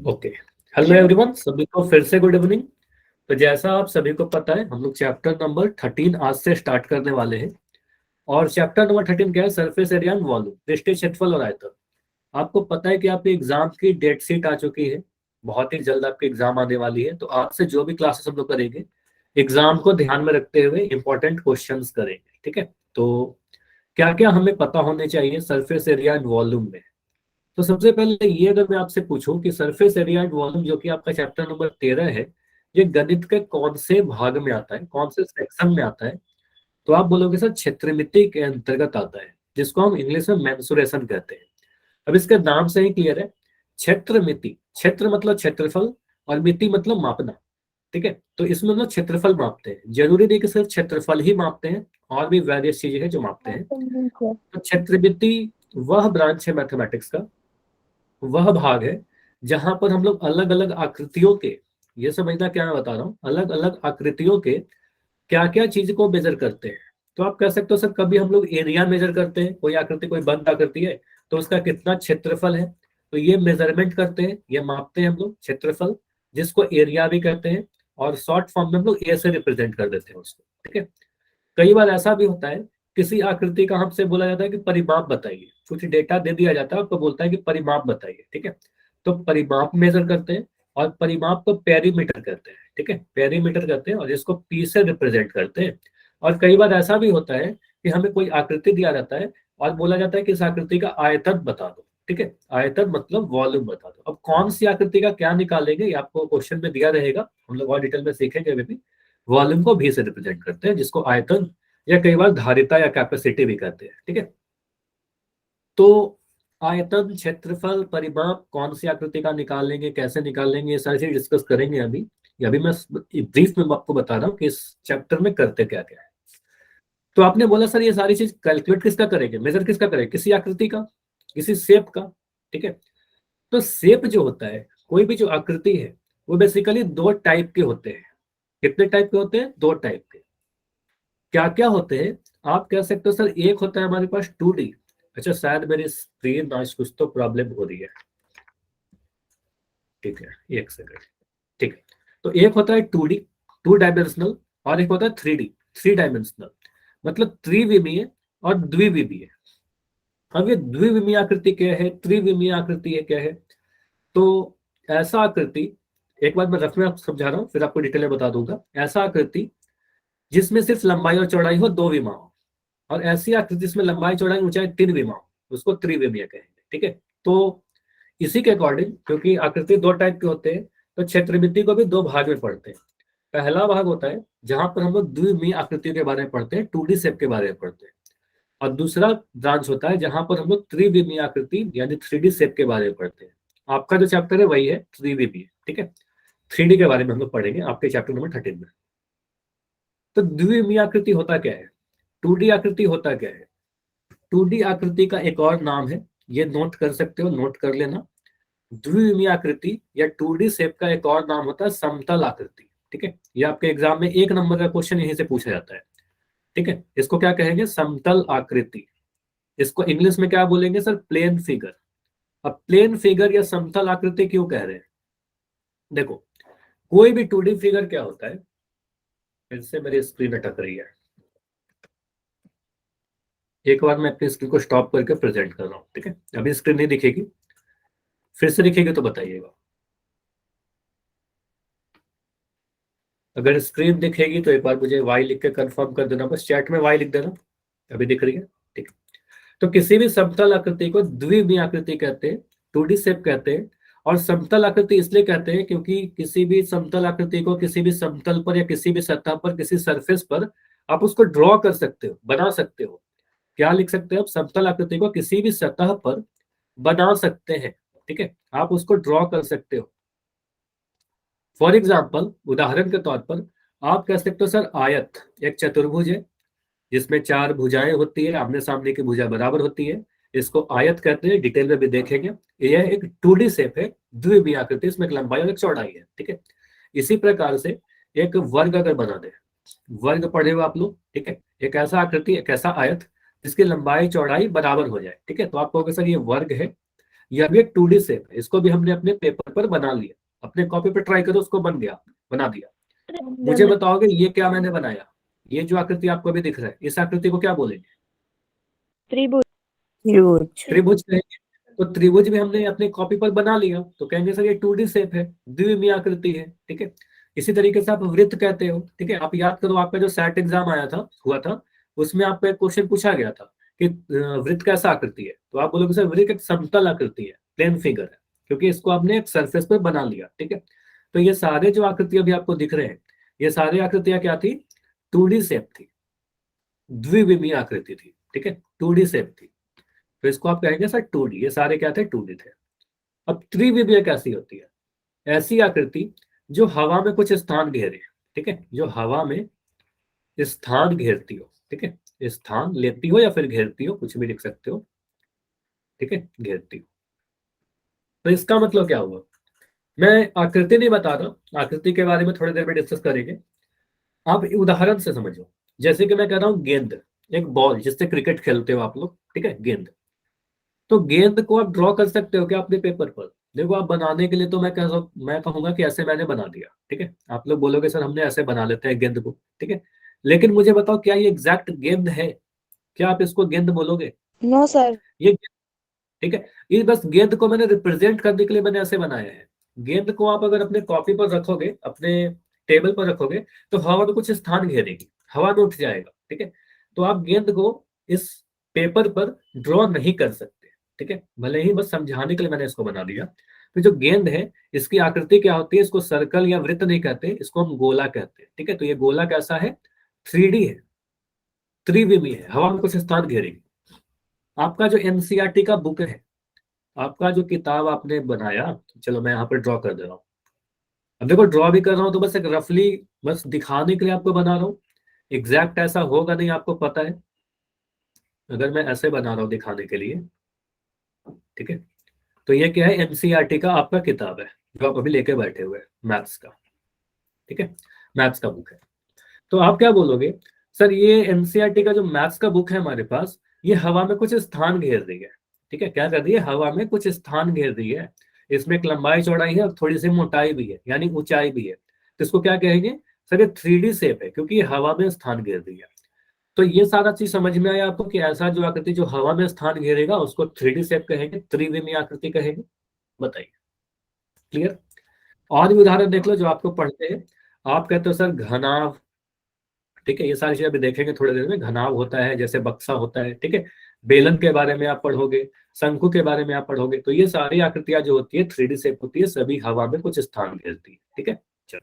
Okay, hello everyone, सभी को फिर से गुड इवनिंग। तो जैसा आप सभी को पता है, हम लोग चैप्टर नंबर 13 आज से स्टार्ट करने वाले हैं। और चैप्टर नंबर 13 क्या है? सरफेस एरिया एंड वॉल्यूम, पृष्ठीय क्षेत्रफल और आयतन। आपको पता है कि आपके एग्जाम की डेट शीट आ चुकी है, बहुत ही जल्द आपकी एग्जाम आने वाली है। तो आज से जो भी क्लासेस हम लोग करेंगे, एग्जाम को ध्यान में रखते हुए इंपॉर्टेंट क्वेश्चंस करेंगे, ठीक है। तो क्या क्या हमें पता होने चाहिए सरफेस एरिया एंड वॉल्यूम में? तो सबसे पहले ये, अगर मैं आपसे पूछूं कि सरफेस एरिया एंड वॉल्यूम जो कि आपका चैप्टर नंबर 13 है, ये गणित के कौन से भाग में आता है, कौन से सेक्शन में आता है? तो आप बोलोगे सर क्षेत्रमिति के अंतर्गत आता है, जिसको हम इंग्लिश में मेंसुरेशन कहते हैं। अब इसके नाम से ही क्लियर है, क्षेत्रमिति, क्षेत्र मतलब क्षेत्रफल और मिति मतलब मापना, ठीक है। तो इसमें हम लोग क्षेत्रफल मापते हैं, जरूरी नहीं कि सिर्फ क्षेत्रफल ही मापते हैं, और भी वेरियस चीजें हैं जो मापते हैं। तो क्षेत्रमिति वह ब्रांच है मैथमेटिक्स का, वह भाग है जहां पर हम लोग अलग अलग आकृतियों के, ये समझना क्या मैं बता रहा हूँ, अलग अलग आकृतियों के क्या क्या चीज को मेजर करते हैं। तो आप कह सकते हो सर, कभी हम लोग एरिया मेजर करते हैं, कोई आकृति, कोई बंद आकृति है तो उसका कितना क्षेत्रफल है, तो ये मेजरमेंट करते हैं, ये मापते हैं हम लोग क्षेत्रफल, जिसको एरिया भी कहते हैं। और शॉर्ट फॉर्म में हम लोग ए से रिप्रेजेंट कर देते हैं उसको, ठीक है। कई बार ऐसा भी होता है, किसी आकृति का हमसे बोला जाता है कि परिमाप बताइए, कुछ डेटा दे दिया जाता है, आपको बोलता है कि परिमाप बताइए, ठीक है। तो परिमाप मेजर करते हैं, और परिमाप को पेरीमीटर कहते हैं, ठीक है, पेरीमीटर कहते हैं, और इसको पी से रिप्रेजेंट करते हैं। और कई बार ऐसा भी होता है कि हमें कोई आकृति दिया जाता है और बोला जाता है कि इस आकृति का आयतन बता दो, ठीक है, आयतन मतलब वॉल्यूम बता दो। अब कौन सी आकृति का क्या निकालेंगे, ये आपको क्वेश्चन में दिया रहेगा, हम लोग और डिटेल में सीखेंगे अभी भी। वॉल्यूम को भी से रिप्रेजेंट करते हैं, जिसको आयतन या कई बार धारिता या कैपेसिटी भी कहते हैं, ठीक है। तो आयतन, क्षेत्रफल, परिमाप, कौन सी आकृति का निकालेंगे, कैसे निकालेंगे, ये सारी चीज डिस्कस करेंगे अभी। अभी मैं ब्रीफ में आपको बता रहा हूँ कि इस चैप्टर में करते क्या क्या है। तो आपने बोला सर, ये सारी चीज कैलकुलेट किसका करेंगे, मेजर किसका करेंगे? किसी आकृति का, किसी शेप का, ठीक है। तो शेप जो होता है, कोई भी जो आकृति है, वो बेसिकली दो टाइप के होते हैं। कितने टाइप के होते हैं? दो टाइप के। क्या क्या होते हैं? आप कह सकते हो सर, एक होता है हमारे पास 2D। अच्छा, शायद मेरी स्क्रीन आज कुछ तो प्रॉब्लम हो रही है, ठीक है, एक सेकंड, ठीक है। तो एक होता है 2D, 2 डायमेंशनल, और एक होता है 3D, 3 डायमेंशनल, मतलब त्रिविमीय और द्विविमीय। अब ये द्विविमीय आकृति क्या है, त्रिविमीय आकृति है क्या है? तो ऐसा आकृति, एक बार मैं रफ में आपको समझा रहा हूँ, फिर आपको डिटेल में बता दूंगा। ऐसा आकृति जिसमें सिर्फ लंबाई और चौड़ाई हो 2 विमा हो, और ऐसी आकृति जिसमें लंबाई चौड़ाई ऊंचाई 3 विमा हो, उसको त्रिविमीय कहेंगे, ठीक है। तो इसी के अकॉर्डिंग, क्योंकि आकृति दो टाइप के होते हैं, तो क्षेत्रमिति को भी दो भाग में पढ़ते हैं। पहला भाग होता है जहां पर हम लोग द्विविमीय आकृतियों के बारे में पढ़ते हैं, 2D शेप के बारे में पढ़ते हैं। और दूसरा ब्रांच होता है जहां पर हम लोग त्रिविमीय आकृति यानी 3D शेप के बारे में पढ़ते हैं। आपका जो चैप्टर है वही है त्रिविमीय, ठीक है। 3D के बारे में हम लोग पढ़ेंगे आपके चैप्टर नंबर 13 में। तो द्विविमीय आकृति होता क्या है, 2D आकृति होता क्या है? 2D आकृति का एक और नाम है, ये नोट कर सकते हो, नोट कर लेना। द्विविमीय आकृति या 2D शेप का एक और नाम होता है समतल आकृति, ठीक है। ये आपके एग्जाम में 1 नंबर का क्वेश्चन यहीं से पूछा जाता है, ठीक है। इसको क्या कहेंगे? समतल आकृति। इसको इंग्लिश में क्या बोलेंगे सर? Plane figure. अब प्लेन फिगर या समतल आकृति क्यों कह रहे हैं? देखो, कोई भी 2D फिगर क्या होता है, फिर से मेरी स्क्रीन अटक रही है, एक बार मैं अपनी स्क्रीन को स्टॉप करके प्रेजेंट कर रहा हूँ, ठीक है। अभी स्क्रीन नहीं दिखेगी, फिर से दिखेगी तो बताइएगा। अगर स्क्रीन दिखेगी तो एक बार मुझे वाई लिख के कंफर्म कर देना, बस चैट में वाई लिख देना। अभी दिख रही है, ठीक है। तो किसी भी समतल आकृति को द्विविमीय आकृति कहते हैं, 2D शेप कहते हैं। और समतल आकृति इसलिए कहते हैं क्योंकि किसी भी समतल आकृति को किसी भी समतल पर या किसी भी सतह पर, किसी सरफेस पर आप उसको ड्रॉ कर सकते हो, बना सकते हो। क्या लिख सकते हो आप? समतल आकृति को किसी भी सतह पर बना सकते हैं, ठीक है, आप उसको ड्रॉ कर सकते हो। फॉर एग्जाम्पल, उदाहरण के तौर पर आप कह सकते हो सर, आयत एक चतुर्भुज है जिसमें 4 भुजाएं होती है, आमने सामने की भुजा बराबर होती है, इसको आयत कहते हैं, डिटेल में भी देखेंगे। यह एक 2D शेप है, द्विविमीय आकृति, इसमें एक लंबाई और एक चौड़ाई है, ठीक है। इसी प्रकार से एक वर्ग अगर बना दे, वर्ग पढ़े हो आप लोग, ठीक है, एक ऐसा आकृति, एक ऐसा आयत जिसकी लंबाई चौड़ाई बराबर हो जाए, ठीक है। तो आप कहोगे सर ये वर्ग है, यह भी एक 2D शेप है, इसको भी हमने अपने पेपर पर बना लिया, अपने कॉपी पर ट्राई करो, उसको बन गया, बना दिया। मुझे बताओगे ये क्या मैंने बनाया, ये जो आकृति आपको अभी दिख रहा है, इस आकृति को क्या बोलेंगे? त्रिभुज। त्रिभुज। त्रिभुज कहेंगे। तो त्रिभुज भी हमने अपनी कॉपी पर बना लिया, तो कहेंगे सर ये 2D शेप है, द्विविमीय आकृति है, ठीक है। इसी तरीके से आप वृत्त कहते हो, ठीक है। आप याद करो, आपका जो सेट एग्जाम आया था, हुआ था, उसमें आपको एक क्वेश्चन पूछा गया था कि वृत्त कैसा आकृति है, तो आप बोलोगे सर वृत्त एक समतल आकृति है, प्लेन फिगर है, क्योंकि इसको आपने एक सरफेस पर बना लिया, ठीक है। तो ये सारे जो आकृतियां अभी आपको दिख रहे हैं, ये सारी आकृतियां क्या थी? 2D शेप थी, द्विविमीय आकृति थी, ठीक है, 2D शेप थी। तो इसको आप कहेंगे सर 2D, ये सारे क्या थे? 2D थे। अब त्रिविमीय कैसी होती है? ऐसी आकृति जो हवा में कुछ स्थान घेरे, ठीक है, जो हवा में स्थान घेरती हो, ठीक है, स्थान लेती हो या फिर घेरती हो, कुछ भी लिख सकते हो, ठीक है, घेरती हो। तो इसका मतलब क्या हुआ? मैं आकृति नहीं बता रहा, आकृति के बारे में थोड़ी देर में डिस्कस करेंगे, आप उदाहरण से समझो। जैसे कि मैं कह रहा हूं गेंद, एक बॉल जिससे क्रिकेट खेलते हो आप लोग, ठीक है, गेंद। तो गेंद को आप ड्रॉ कर सकते हो क्या अपने पेपर पर? देखो, आप बनाने के लिए तो मैं कहूंगा कि ऐसे मैंने बना दिया, ठीक है। आप लोग बोलोगे सर हमने ऐसे बना लेते हैं गेंद को, ठीक है, लेकिन मुझे बताओ क्या ये एग्जैक्ट गेंद है? क्या आप इसको गेंद बोलोगे? No sir. ये, ठीक है, ये बस गेंद को मैंने रिप्रेजेंट करने के लिए मैंने ऐसे बनाया है। गेंद को आप अगर अपने कॉपी पर रखोगे, अपने टेबल पर रखोगे, तो हवा में कुछ स्थान घेरेगी, हवा में उठ जाएगा, ठीक है। तो आप गेंद को इस पेपर पर ड्रॉ नहीं कर सकते, ठीक है, भले ही बस समझाने के लिए मैंने इसको बना दिया। तो जो गेंद है, इसकी आकृति क्या होती है? इसको सर्कल या वृत्त नहीं कहते, इसको हम गोला कहते हैं, ठीक है। तो ये गोला कैसा है? 3D है, त्रिविमीय है, हवा में कुछ स्थान घेरेगी। आपका जो एनसीईआरटी का बुक है, आपका जो किताब आपने बनाया, चलो मैं यहाँ पर ड्रॉ कर दे रहा हूँ। अब देखो, ड्रॉ भी कर रहा हूँ तो बस एक रफली, बस दिखाने के लिए आपको बना रहा हूँ, एग्जैक्ट ऐसा होगा नहीं, आपको पता है। अगर मैं ऐसे बना रहा हूँ दिखाने के लिए, ठीक है, तो ये क्या है? एनसीईआरटी का आपका किताब है, जो आप अभी लेके बैठे हुए हैं, मैथ्स का, ठीक है, मैथ्स का बुक है। तो आप क्या बोलोगे? सर ये एनसीईआरटी का जो मैथ्स का बुक है हमारे पास, ये हवा में कुछ स्थान घेर रही है, ठीक है, क्या कर रही है? हवा में कुछ स्थान घेर रही है। इसमें एक लंबाई चौड़ाई है और थोड़ी सी मोटाई भी है, यानी ऊंचाई भी है। तो इसको क्या कहेंगे? सर ये 3D शेप है, क्योंकि ये हवा में स्थान घेर रही है। तो ये सारा चीज समझ में आया आपको कि ऐसा जो आकृति जो हवा में स्थान घेरेगा उसको 3D शेप कहेंगे, त्रिविमीय आकृति कहेंगे। बताइए, क्लियर? और भी उदाहरण देख लो जो आपको पढ़ते हैं। आप कहते हो सर घनाभ, ठीक है, ये सारी चीजें अभी देखेंगे थोड़ी देर में। घनाभ होता है, जैसे बक्सा होता है, ठीक है। बेलन के बारे में आप पढ़ोगे, शंकु के बारे में आप पढ़ोगे। तो ये सारी आकृतियां जो होती है 3D शेप होती है, सभी हवा में कुछ स्थान घेरती है, ठीक है। चलो,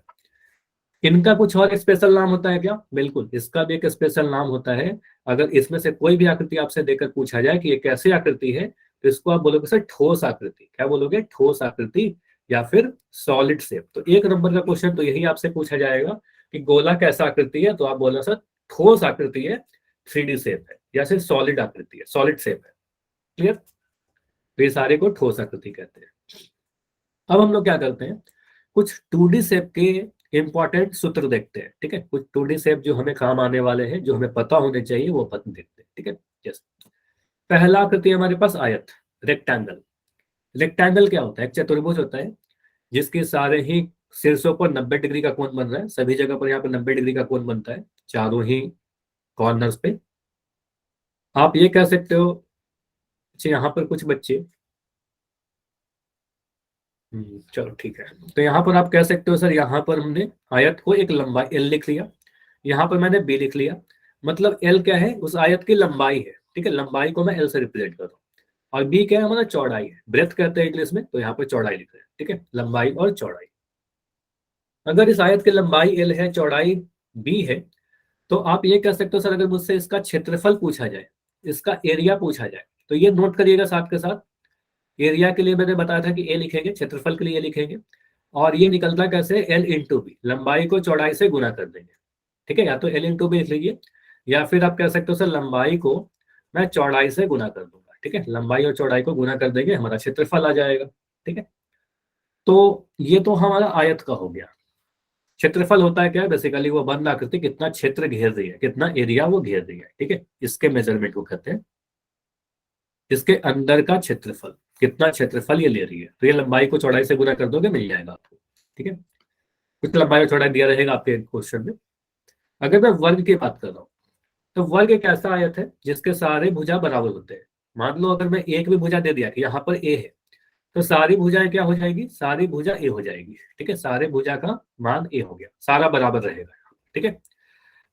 इनका कुछ और स्पेशल नाम होता है क्या? बिल्कुल, इसका भी एक स्पेशल नाम होता है। अगर इसमें से कोई भी आकृति आपसे देकर पूछा जाए कि ये कैसी आकृति है, तो इसको आप बोलोगे सर ठोस आकृति। क्या बोलोगे? ठोस आकृति या फिर सॉलिड शेप। तो 1 नंबर का क्वेश्चन तो यही आपसे पूछा जाएगा कि गोला कैसा आकृति है, तो आप बोलो सर ठोस आकृति है, 3D शेप है, या फिर सॉलिड आकृति है, सॉलिड शेप है। क्लियर? तो ये सारे को ठोस आकृति कहते हैं। अब हम लोग क्या करते हैं, कुछ 2D शेप के इंपॉर्टेंट सूत्र देखते हैं, ठीक है। कुछ 2D शेप जो हमें काम आने वाले हैं, जो हमें पता होने चाहिए, वो देखते हैं, ठीक है। यस, पहला आकृति हमारे पास आयत, रेक्टेंगल। रेक्टेंगल क्या होता है? एक चतुर्भुज होता है जिसके सारे ही शीर्षों पर 90 डिग्री का कोण बन रहा है, सभी जगह पर यहाँ पर 90 डिग्री का कोण बनता है, चारों ही कॉर्नर्स पे। आप ये कह सकते हो, अच्छा यहाँ पर कुछ बच्चे, चलो ठीक है, तो यहाँ पर आप कह सकते हो सर यहाँ पर हमने आयत को एक लंबाई L लिख लिया, यहाँ पर मैंने B लिख लिया। मतलब L क्या है? उस आयत की लंबाई है, ठीक है, लंबाई को मैं L से रिप्रेजेंट कर रहा हूँ। और B क्या है? हमारा चौड़ाई है, ब्रेथ कहते हैं इंग्लिश में, तो यहाँ पर चौड़ाई लिख रहे हैं, ठीक है, लंबाई और चौड़ाई। अगर इस आयत की लंबाई L है, चौड़ाई B है, तो आप ये कह सकते हो सर अगर मुझसे इसका क्षेत्रफल पूछा जाए, इसका एरिया पूछा जाए, तो ये नोट करिएगा साथ के साथ। एरिया के लिए मैंने बताया था कि ए लिखेंगे, क्षेत्रफल के लिए ए लिखेंगे। और ये निकलता कैसे? L इंटू बी, लंबाई को चौड़ाई से गुना कर देंगे, ठीक है। या तो L इंटू बी लिख लीजिए, या फिर आप कह सकते हो सर लंबाई को मैं चौड़ाई से गुना कर दूंगा, ठीक है, लंबाई और चौड़ाई को गुना कर देंगे, हमारा क्षेत्रफल आ जाएगा, ठीक है। तो ये तो हमारा आयत का हो गया। क्षेत्रफल होता है क्या? बेसिकली वो बंद आकृति कितना क्षेत्र घेर रही है, कितना एरिया वो घेर रही है, ठीक है, इसके मेजरमेंट को कहते हैं, इसके अंदर का क्षेत्रफल, कितना क्षेत्रफल ये ले रही है, तो ये लंबाई को चौड़ाई से गुना कर दोगे, मिल जाएगा आपको। ठीक है, कुछ लंबाई और चौड़ाई दिया रहेगा आपके क्वेश्चन में। अगर मैं वर्ग की बात कर रहा हूँ, तो वर्ग एक ऐसा आयत है जिसके सारे भुजा बराबर होते हैं। मान लो अगर मैं एक भी भुजा दे दिया कि यहाँ पर ए है, तो सारी भुजाएं क्या हो जाएगी, सारी भुजा ए हो जाएगी। ठीक है, सारे भुजा का मान ए हो गया, सारा बराबर रहेगा। ठीक है,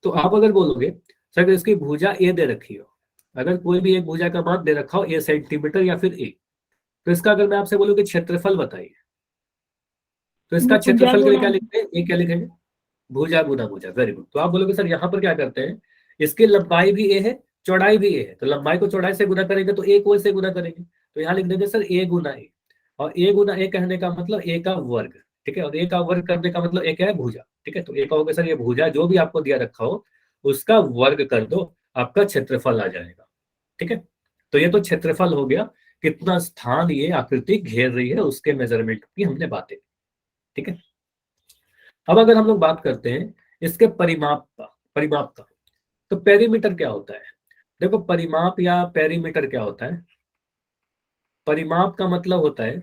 तो आप अगर बोलोगे सर इसकी भुजा ए दे रखी हो, अगर कोई भी एक भुजा का मान दे रखा हो ए सेंटीमीटर या फिर ए, तो इसका अगर मैं आपसे बोलूँ कि क्षेत्रफल बताइए, तो इसका क्षेत्रफल के लिए क्या लिखते हैं, ए क्या लिखेंगे, भुजा गुना भुजा। Very good. तो आप बोलोगे सर यहाँ पर क्या करते हैं, इसकी लंबाई भी ए है, चौड़ाई भी ए है, तो लंबाई को चौड़ाई से गुना करेंगे तो ए को ए से गुना करेंगे, तो यहाँ लिख देंगे सर ए गुना ए। और ए गुना ए कहने का मतलब ए का वर्ग। ठीक है, और ए का वर्ग करने का मतलब ए क्या है, भुजा। ठीक है, तो ए कहोगे सर ये भुजा जो भी आपको दिया रखा हो उसका वर्ग कर दो, आपका क्षेत्रफल आ जाएगा। ठीक है, तो ये तो क्षेत्रफल हो गया, कितना स्थान ये आकृति घेर रही है उसके मेजरमेंट की हमने बातें। ठीक है, अब अगर हम लोग बात करते हैं इसके परिमाप का, तो पेरीमीटर क्या होता है। देखो परिमाप या पेरीमीटर क्या होता है, परिमाप का मतलब होता है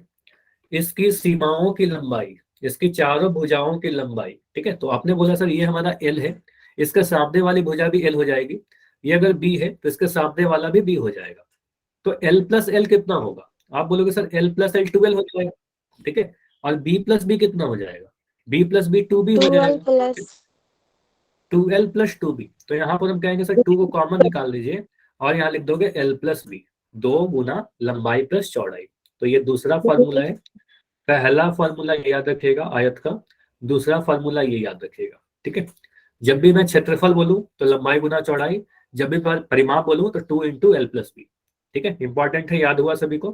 इसकी सीमाओं की लंबाई, इसकी चारों भुजाओं की लंबाई। ठीक है, तो आपने बोला सर ये हमारा एल है, इसके सामने वाली भुजा भी एल हो जाएगी, ये अगर बी है तो इसके सामने वाला भी बी हो जाएगा। तो एल प्लस एल कितना होगा, आप बोलोगे सर एल प्लस एल 12 हो जाएगा। ठीक है, और बी प्लस बी कितना हो जाएगा, बी प्लस बी 2b हो 12 जाएगा, प्लस 2l प्लस 2b। तो यहाँ पर हम कहेंगे सर 2 को कॉमन निकाल लीजिए और यहाँ लिख दोगे l प्लस बी, 2 गुना लंबाई प्लस चौड़ाई। तो ये दूसरा फॉर्मूला है। पहला फॉर्मूला ये याद रखिएगा आयत का, दूसरा फॉर्मूला ये याद रखिएगा। ठीक है, जब भी मैं क्षेत्रफल बोलूं तो लंबाई गुना चौड़ाई, जब भी परिमाप बोलूं तो 2 इंटू एल प्लस बी। ठीक है, इंपॉर्टेंट है, याद हुआ सभी को,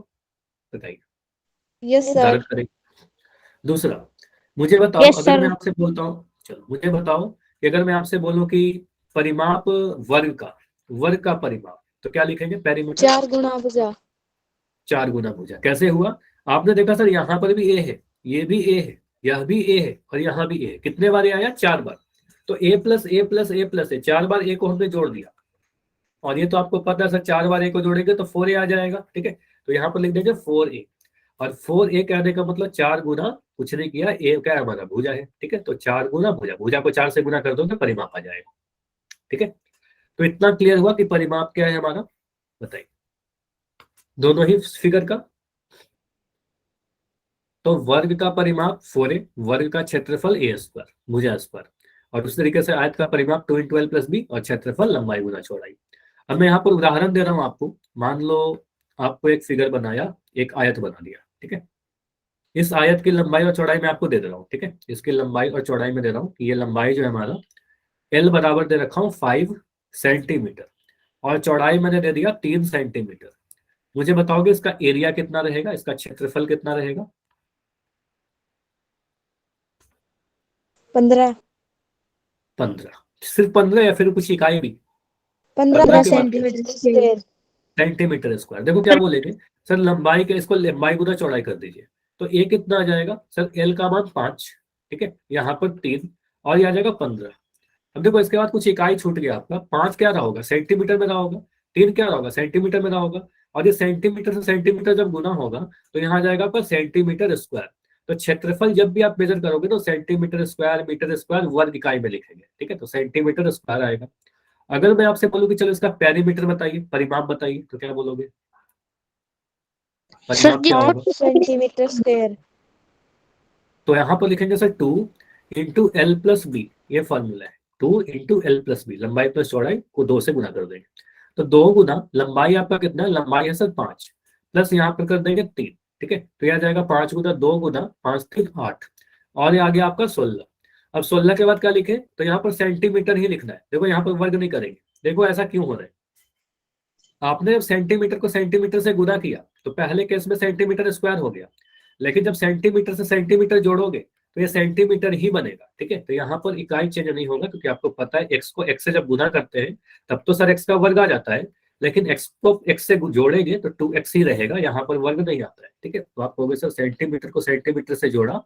बताइए। Yes sir. उदाहरण करें। दूसरा, मुझे बताओ यस अगर मैं सर। आपसे बोलता हूँ, चलो मुझे बताओ कि अगर मैं आपसे बोलूं कि परिमाप वर्ग का परिमाप, तो क्या लिखेंगे, पेरीमीटर। 4 गुना भुजा। 4 गुना भुजा। कैसे हुआ, आपने देखा सर यहाँ पर भी ए है, ये भी ए है, यह भी ए है और यहाँ भी ए है, कितने बार आया, 4 बार। तो ए प्लस ए प्लस ए प्लस ए, 4 बार ए को हमने जोड़ दिया, और ये तो आपको पता है सर 4 बार ए को जोड़ेंगे तो 4a आ जाएगा। ठीक है, तो यहाँ पर लिख देंगे 4a, और 4a कहने का मतलब 4 गुना, कुछ नहीं किया, ए क्या है हमारा, भुजा है। ठीक है, तो 4 गुना भुजा, भुजा को 4 से गुना कर दो तो परिमाप आ जाएगा। ठीक है, तो इतना क्लियर हुआ कि परिमाप क्या है हमारा, बताइए दोनों ही फिगर का। तो वर्ग का परिमाप 4a, वर्ग का क्षेत्रफल a स्क्वायर, भुजा स्क्वायर, और उस तरीके से आयत का परिमाप 2 इंटू एल प्लस बी, और क्षेत्रफल लंबाई गुना चौड़ाई। अब मैं यहाँ पर उदाहरण दे रहा हूँ आपको, मान लो आपको एक फिगर बनाया, एक आयत बना दिया। ठीक है, इस आयत की लंबाई और चौड़ाई मैं आपको दे रहा हूँ। ठीक है, इसकी लंबाई और चौड़ाई में दे रहा हूँ कि ये लंबाई जो है हमारा एल बराबर दे रखा हूँ 5 सेंटीमीटर, और चौड़ाई मैंने दे दिया 3 सेंटीमीटर। मुझे बताओगे इसका एरिया कितना रहेगा, इसका क्षेत्रफल कितना रहेगा। 15 सिर्फ 15 या फिर कुछ इकाई भी, 15 के बाद क्या? सेंटीमीटर। Centimetre square. देखो क्या बोलेंगे सर, लंबाई के, इसको लंबाई गुना चौड़ाई कर दीजिए, तो ए कितना आ जाएगा सर, एल का मान 5, ठीक है, यहाँ पर 3, और ये आ जाएगा 15। अब देखो इसके बाद कुछ इकाई छूट गया आपका, 5 क्या रहा होगा, सेंटीमीटर में रहा होगा, 3 क्या रहा होगा, सेंटीमीटर में रहा होगा, और ये सेंटीमीटर से सेंटीमीटर जब गुना होगा तो यहाँ आ जाएगा आपका सेंटीमीटर स्क्वायर। तो क्षेत्रफल जब भी आप मेजर करोगे तो सेंटीमीटर स्क्वायर, मीटर स्क्वायर, वर्ग इकाई में लिखेंगे। ठीक है, तो सेंटीमीटर स्क्वायर आएगा। अगर मैं आपसे बोलूँ कि चलो इसका पेरीमीटर बताइए, परिमाप बताइए, तो क्या बोलोगे, परिमाप क्या होगा, सेंटीमीटर स्क्वायर। तो यहाँ पर लिखेंगे sir 2 into L plus B, ये फॉर्मूला है, 2 इंटू एल प्लस बी, लंबाई प्लस चौड़ाई को 2 से गुना कर देंगे। तो 2 गुना लंबाई आपका कितना है, लंबाई है सर 5, प्लस यहाँ पर कर देंगे 3। ठीक है, तो यह जाएगा 5 गुना 2 गुना 5 3 8, और ये आ गया आपका 16। अब 16 के बाद क्या लिखे, तो यहाँ पर सेंटीमीटर ही लिखना है। देखो यहाँ पर वर्ग नहीं करेंगे, देखो ऐसा क्यों हो रहा है, आपने जब सेंटीमीटर को सेंटीमीटर से गुना किया तो पहले केस में सेंटीमीटर स्क्वायर हो गया, लेकिन जब सेंटीमीटर से सेंटीमीटर जोड़ोगे तो ये सेंटीमीटर ही बनेगा। ठीक है, तो यहाँ पर इकाई चेंज नहीं होगा, क्योंकि आपको पता है एक्स को एक्स से जब गुना करते हैं तब तो सर एक्स का वर्ग आ जाता है, लेकिन एक्स को एक्स से जोड़ेंगे तो 2x ही रहेगा, यहाँ पर वर्ग नहीं आता है। ठीक है, तो आप कहोगे सर सेंटीमीटर को सेंटीमीटर से जोड़ा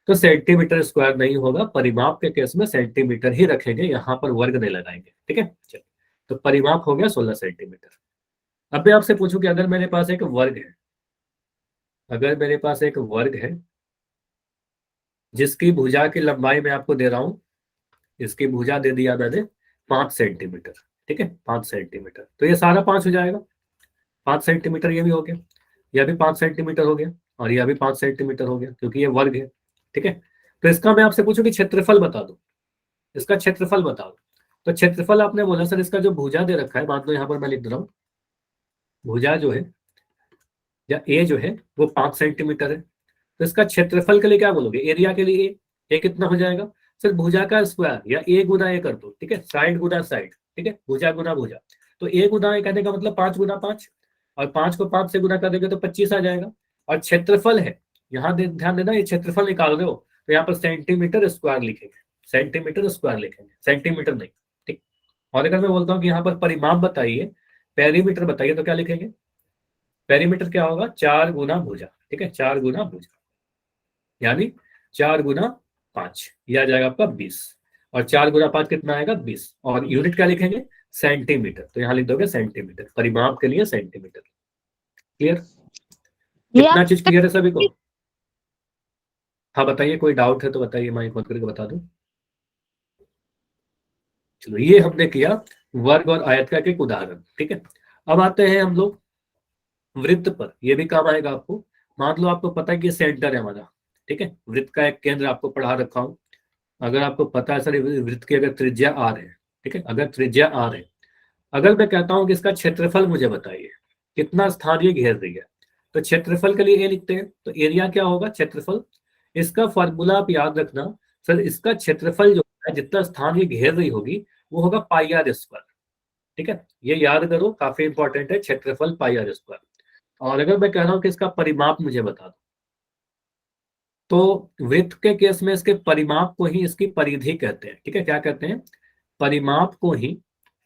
तो सेंटीमीटर स्क्वायर नहीं होगा, परिमाप के केस में सेंटीमीटर ही रखेंगे, यहाँ पर वर्ग नहीं लगाएंगे। ठीक है, चलिए, तो परिमाप हो गया 16 सेंटीमीटर। अब मैं आपसे पूछूं कि अगर मेरे पास एक वर्ग है, अगर मेरे पास एक वर्ग है जिसकी भुजा की लंबाई मैं आपको दे रहा हूं, इसकी भुजा दे दिया मैंने 5 सेंटीमीटर, ठीक है 5 सेंटीमीटर, तो ये सारा 5 हो जाएगा। 5 सेंटीमीटर ये भी हो गया, यह भी 5 सेंटीमीटर हो गया, और यह भी 5 सेंटीमीटर हो गया, क्योंकि ये वर्ग है। ठीक है, तो इसका मैं आपसे पूछूं कि क्षेत्रफल बता दो, इसका क्षेत्रफल बताओ। तो क्षेत्रफल आपने बोला सर इसका जो भुजा दे रखा है, मान लो यहाँ पर मैं लिख दे रहा हूँ, भुजा जो है या ए जो है वो 5 सेंटीमीटर है, तो इसका क्षेत्रफल के लिए क्या बोलोगे, एरिया के लिए ए कितना हो जाएगा, सिर्फ भुजा का स्क्वायर या ए गुना ए कर दो, ठीक है, साइड गुना साइड, ठीक है, भुजा गुना भुजा। तो ए गुना ए कहने का मतलब 5 गुना 5, और 5 को 5 से गुना कर देंगे तो 25 आ जाएगा। और क्षेत्रफल है, यहाँ ध्यान देना, ये क्षेत्रफल निकाल रहे हो तो यहाँ पर सेंटीमीटर स्क्वायर लिखेंगे, सेंटीमीटर स्क्वायर लिखेंगे, सेंटीमीटर नहीं। ठीक, और अगर मैं बोलता हूँ कि यहाँ पर परिमाप बताइए, पेरीमीटर बताइए, तो क्या लिखेंगे, पेरीमीटर क्या होगा, 4 गुना भुजा, ठीक है, 4 गुना भुजा, यानी 4 गुना 5, यह आ जाएगा आपका 20, और 4 गुना 5 कितना आएगा 20, और यूनिट क्या लिखेंगे, सेंटीमीटर, तो यहाँ लिख दोगे सेंटीमीटर, परिमाप के लिए सेंटीमीटर। क्लियर, कितना चीज क्लियर है सभी को? हाँ बताइए, कोई डाउट है तो बताइए, माइक बंद करके बता दो। चलो, ये हमने किया वर्ग और आयत का एक उदाहरण। ठीक है, अब आते हैं हम लोग वृत्त पर, ये भी काम आएगा आपको। मान लो आपको पता है कि सेंटर है हमारा, ठीक है, वृत्त का एक केंद्र आपको पढ़ा रखा हूं। अगर आपको पता है सर वृत्त की अगर त्रिज्या आर है, ठीक है, अगर त्रिज्या आर है, अगर मैं कहता हूं कि इसका क्षेत्रफल मुझे बताइए, कितना स्थान ये घेर रही है, तो क्षेत्रफल के लिए ए लिखते हैं, तो एरिया क्या होगा, क्षेत्रफल। इसका फॉर्मूला आप याद रखना, सर इसका क्षेत्रफल जो है, जितना स्थान ये घेर रही होगी वो होगा पाई आर स्क्वायर। ठीक है, ये याद करो, काफी इंपॉर्टेंट है, क्षेत्रफल पाई आर स्क्वायर। और अगर मैं कह रहा हूं कि इसका परिमाप मुझे बता दो, तो वृत्त के केस में इसके परिमाप को ही इसकी परिधि कहते हैं। ठीक है, क्या कहते हैं, परिमाप को ही,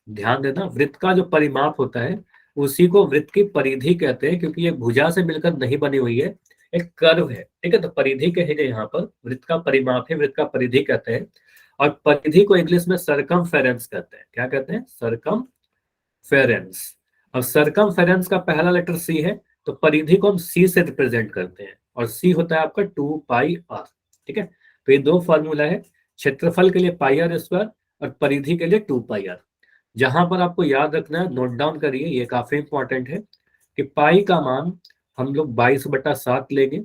ध्यान देना, वृत्त का जो परिमाप होता है उसी को वृत्त की परिधि कहते हैं, क्योंकि ये भुजा से मिलकर नहीं बनी हुई है, एक कर्व है। ठीक है, तो परिधि कहेंगे यहाँ पर, वृत्त का परिमाप है, वृत्त का परिधि कहते हैं। और परिधि को इंग्लिश में सरकमफेरेंस कहते हैं। क्या कहते हैं, सरकमफेरेंस। और सरकमफेरेंस का पहला लेटर सी है, तो परिधि को हम सी से रिप्रेजेंट करते हैं, और सी होता है आपका 2πr। ठीक है, तो ये दो फॉर्मूला है, क्षेत्रफल के लिए पाई आर स्क्वायर और परिधि के लिए 2πr। जहां पर आपको याद रखना है, नोट डाउन करिए, ये काफी इंपॉर्टेंट है, कि पाई का मान हम लोग 22/7 लेंगे,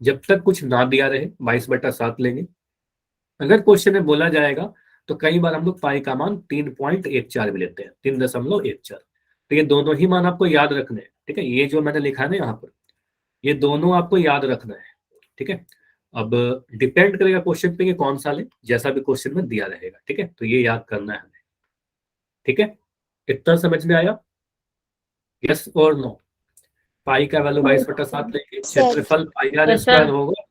जब तक कुछ ना दिया रहे 22/7 लेंगे। अगर क्वेश्चन में बोला जाएगा तो कई बार हम लोग पाई का मान 3.14 भी लेते हैं, 3.14। तो ये दोनों ही मान आपको याद रखने हैं। ठीक है, ये जो मैंने लिखा है ना यहाँ पर, ये दोनों आपको याद रखना है। ठीक है, अब डिपेंड करेगा क्वेश्चन पे कि कौन सा ले, जैसा भी क्वेश्चन में दिया रहेगा। ठीक है, तो ये याद करना है हमें। ठीक है, इतना समझ में आया, यस और नो? पाई का वैल्यू 22/7 लेंगे, क्षेत्रफल पाई आर स्क्वायर होगा,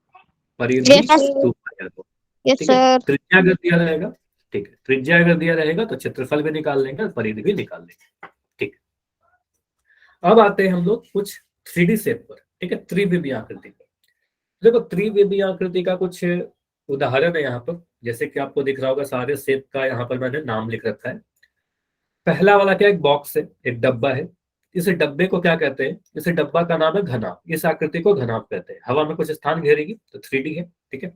परिधि 2πr होगा। यस ठीक है, सर। त्रिज्या अगर दिया रहेगा, ठीक है, त्रिज्या अगर दिया रहेगा तो क्षेत्रफल भी निकाल लेंगे और परिधि भी निकाल लेंगे। ठीक, अब आते हैं हम लोग कुछ 3D शेप पर। ठीक है, त्रिविमीय आकृति पर। देखो, त्रिविमीय आकृति का कुछ उदाहरण है यहाँ पर, जैसे कि आपको दिख रहा होगा, सारे शेप का यहाँ पर मैंने नाम लिख रखा है। पहला वाला क्या, एक बॉक्स है, एक डब्बा है। इस डब्बे को क्या कहते हैं, इस डब्बा का नाम है घनाभ, इस आकृति को घनाभ कहते हैं। हवा में कुछ स्थान घेरेगी तो 3D है। ठीक है,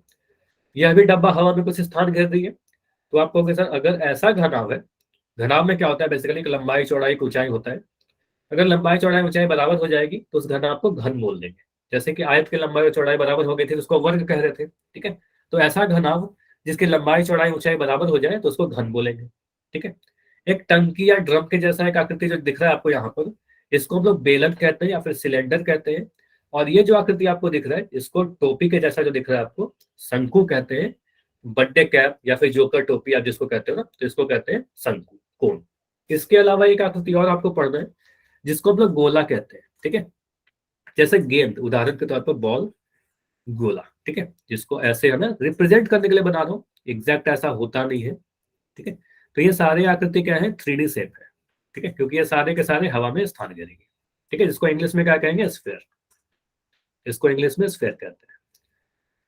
यह भी डब्बा हवा में कुछ स्थान घेर रही है, तो आप कहोगे सर अगर ऐसा घनाभ है, घनाभ में क्या होता है, बेसिकली लंबाई चौड़ाई ऊंचाई होता है। अगर लंबाई चौड़ाई ऊंचाई बराबर हो जाएगी तो उस घनाभ को घन बोल देंगे। जैसे कि आयत की लंबाई और चौड़ाई बराबर हो गई थी तो उसको वर्ग कह रहे थे। ठीक है, तो ऐसा घनाभ जिसकी लंबाई चौड़ाई ऊंचाई बराबर हो जाए तो उसको घन बोलेंगे। ठीक है, एक टंकी या ड्रम के जैसा एक आकृति जो दिख रहा है आपको यहाँ पर, इसको हम लोग बेलन कहते हैं या फिर सिलेंडर कहते हैं। और ये जो आकृति आपको दिख रहा है, इसको टोपी के जैसा जो दिख रहा है आपको, शंकु कहते हैं। बर्थडे कैप या फिर जोकर टोपी आप जिसको कहते हो ना, तो इसको कहते हैं शंकु, कोन। इसके अलावा एक आकृति और आपको पढ़ना है, जिसको हम लोग गोला कहते हैं। ठीक है, जैसे गेंद, उदाहरण के तौर पर बॉल, गोला। ठीक है, जिसको ऐसे हमें रिप्रेजेंट करने के लिए बना रहा हूँ, एग्जैक्ट ऐसा होता नहीं है। ठीक है, तो ये सारे आकृति क्या है, 3D शेप है। ठीक है, क्योंकि ये सारे के सारे हवा में स्थान घेरेंगे। ठीक है, जिसको इंग्लिश में क्या कहेंगे, स्फीयर, इसको इंग्लिश में स्फीयर कहते हैं।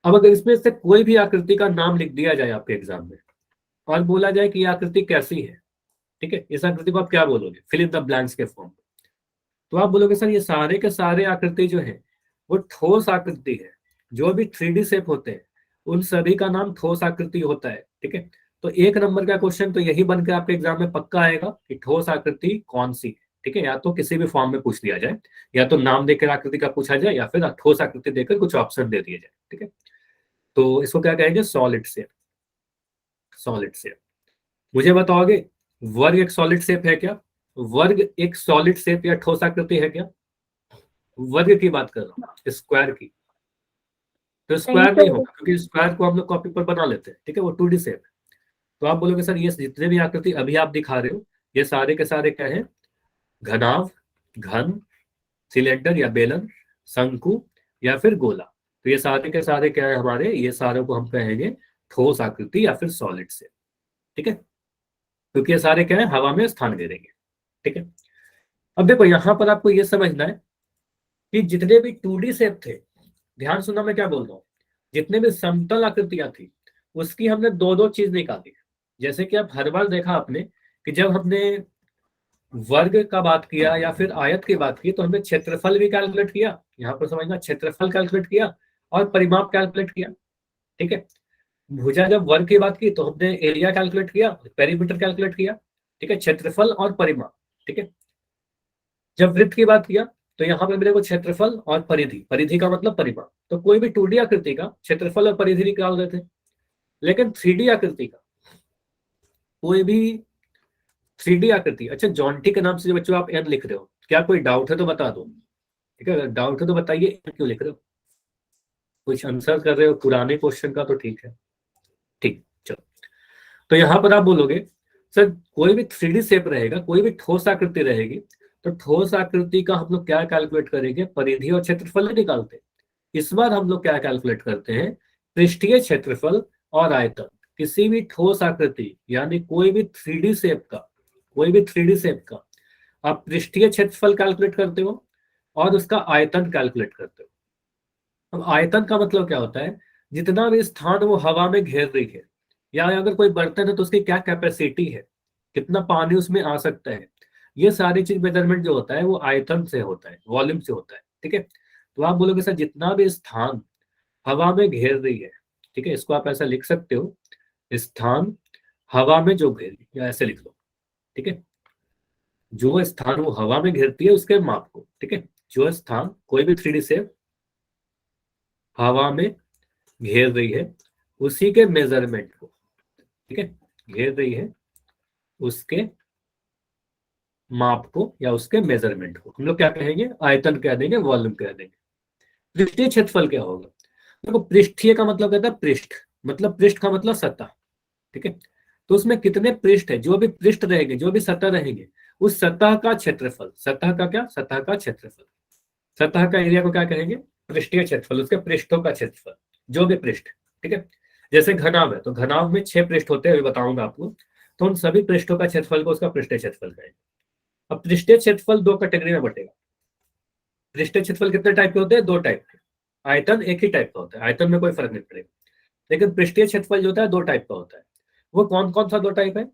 अब अगर इसमें से कोई भी आकृति का नाम लिख दिया जाए आपके एग्जाम में और बोला जाए कि ये आकृति कैसी है, ठीक है, इस आकृति को आप क्या बोलोगे, फिल इन द ब्लैंक्स के फॉर्म, तो आप बोलोगे सर ये सारे के सारे आकृति जो है वो ठोस आकृति है। जो भी 3D शेप होते हैं उन सभी का नाम ठोस आकृति होता है। ठीक है, तो 1 नंबर का क्वेश्चन तो यही बन के आपके एग्जाम में पक्का आएगा कि ठोस आकृति कौन सी है। ठीक है, या तो किसी भी फॉर्म में पूछ लिया जाए, या तो नाम देकर आकृति का पूछा जाए, या फिर ठोस आकृति देकर कुछ ऑप्शन दे दिए जाए। ठीक है, तो इसको क्या कहेंगे? Solid shape. Solid shape. मुझे बताओगे वर्ग एक सॉलिड शेप है क्या? वर्ग एक सॉलिड शेप या ठोस आकृति है क्या? वर्ग की बात कर रहा हूँ, स्क्वायर की। तो स्क्वायर नहीं होगा, क्योंकि स्क्वायर को हम लोग कॉपी पर बना लेते हैं। ठीक है, वो 2D शेप है। तो आप बोलोगे सर ये जितने भी आकृति अभी आप दिखा रहे हो ये सारे के सारे क्या है? घनाभ, घन, सिलेंडर या बेलन, शंकु या फिर गोला। तो ये सारे के सारे क्या है हमारे? ये सारे को हम कहेंगे ठोस आकृति या फिर सॉलिड शेप। ठीक है, क्योंकि ये सारे क्या है? हवा में स्थान ले लेंगे। ठीक है, अब देखो यहां पर आपको ये समझना है कि जितने भी 2D शेप थे, ध्यान सुनना मैं क्या बोल रहा हूँ, जितने भी समतल आकृतियां थी उसकी हमने दो दो चीज निकाली। जैसे कि आप हर बार देखा आपने कि जब हमने वर्ग का बात किया या फिर आयत की बात की तो हमने क्षेत्रफल भी कैलकुलेट किया। यहाँ पर समझना, क्षेत्रफल कैलकुलेट किया और परिमाप कैलकुलेट किया। ठीक है, भुजा जब वर्ग की बात की तो हमने एरिया कैलकुलेट किया, पेरीमीटर कैलकुलेट किया। ठीक है, क्षेत्रफल और परिमाप। ठीक है, जब वृत्त की बात किया तो यहाँ पे मेरे को क्षेत्रफल और परिधि, परिधि का मतलब परिमाप। तो कोई भी 2D आकृति का क्षेत्रफल और परिधि निकाल देते, लेकिन 3D आकृति का कोई भी 3D आकृति, अच्छा जॉन्टी के नाम से बच्चों आप एन लिख रहे हो, क्या कोई डाउट है तो बता दो। ठीक है, अगर डाउट है तो बताइए एन क्यों लिख रहे हो। कुछ आंसर कर रहे हो पुराने क्वेश्चन का तो ठीक है। ठीक, चलो। तो यहाँ पर आप बोलोगे सर कोई भी 3D शेप रहेगा, कोई भी ठोस आकृति रहेगी, तो ठोस आकृति का हम लोग क्या कैलकुलेट करेंगे? परिधि और क्षेत्रफल नहीं निकालते। इस बार हम लोग क्या कैलकुलेट करते हैं? पृष्ठीय क्षेत्रफल और आयतन। किसी भी ठोस आकृति यानी कोई भी 3D शेप का, कोई भी 3D शेप का आप पृष्ठीय क्षेत्रफल कैलकुलेट करते हो और उसका आयतन कैलकुलेट करते हो। अब आयतन का मतलब क्या होता है? जितना भी स्थान वो हवा में घेर रही है, या अगर कोई बर्तन है तो उसकी क्या कैपेसिटी है, कितना पानी उसमें आ सकता है, ये सारी चीज मेजरमेंट जो होता है वो आयतन से होता है, वॉल्यूम से होता है। ठीक है, तो आप बोलोगे सर जितना भी स्थान हवा में घेर रही है, ठीक है, इसको आप ऐसा लिख सकते हो, स्थान हवा में जो घेर, या ऐसे लिख लो। ठीक है, जो स्थान वो हवा में घेरती है उसके माप को। ठीक है, जो स्थान कोई भी 3D शेप हवा में घेर रही है उसी के मेजरमेंट को, ठीक है, घेर रही है उसके माप को या उसके मेजरमेंट को हम लोग क्या कहेंगे? आयतन कह देंगे, वॉल्यूम कह देंगे। पृष्ठीय क्षेत्रफल क्या होगा? देखो पृष्ठीय का मतलब कहता है पृष्ठ, मतलब पृष्ठ का मतलब सतह। ठीक है, तो उसमें कितने पृष्ठ है, जो भी पृष्ठ रहेंगे, जो भी सतह रहेंगे, उस सतह का क्षेत्रफल, सतह का क्या? सतह का क्षेत्रफल। सतह का एरिया को क्या कहेंगे? पृष्ठीय क्षेत्रफल, उसके पृष्ठों का क्षेत्रफल, जो भी पृष्ठ। ठीक है, जैसे घनाभ है तो घनाभ में 6 पृष्ठ होते हैं, अभी बताऊंगा आपको। तो उन सभी पृष्ठों का क्षेत्रफल को उसका पृष्ठीय क्षेत्रफल कहेंगे। अब पृष्ठीय क्षेत्रफल 2 कैटेगरी में बटेगा। पृष्ठीय क्षेत्रफल कितने टाइप के होते हैं? 2 टाइप के। आयतन एक ही टाइप का होता है, आयतन में कोई फर्क नहीं पड़ेगा। लेकिन पृष्ठीय क्षेत्रफल जो होता है 2 टाइप का होता है। वो कौन कौन सा 2 टाइप है?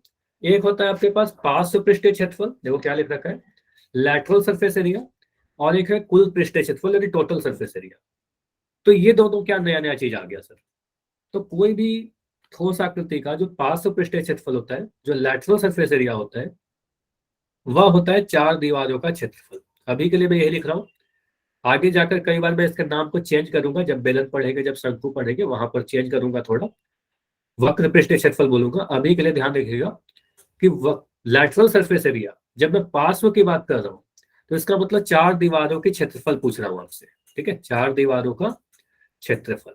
एक होता है आपके पास पार्श्व पृष्ठीय क्षेत्रफल, देखो क्या लिख रखा है, लैटरल सरफेस एरिया, और एक है कुल पृष्ठीय क्षेत्रफल यानी टोटल सरफेस एरिया। तो ये दोनों क्या नया नया चीज आ गया सर? तो कोई भी ठोस आकृति का जो पार्श्व पृष्ठीय क्षेत्रफल होता है, जो लैटरल सरफेस एरिया होता है, वह होता है 4 दीवारों का क्षेत्रफल। अभी के लिए मैं यही लिख रहा हूँ, आगे जाकर कई बार मैं इसके नाम को चेंज करूंगा, जब बेलन पढ़ेंगे, जब शंकु पढ़ेंगे, वहां पर चेंज करूंगा, थोड़ा वक्र पृष्ठीय क्षेत्रफल बोलूंगा। अभी के लिए ध्यान रखिएगा कि लैटरल सरफेस एरिया, जब मैं पार्श्व की बात कर रहा हूँ तो इसका मतलब 4 दीवारों की क्षेत्रफल पूछ रहा हूँ आपसे। ठीक है, 4 दीवारों का क्षेत्रफल।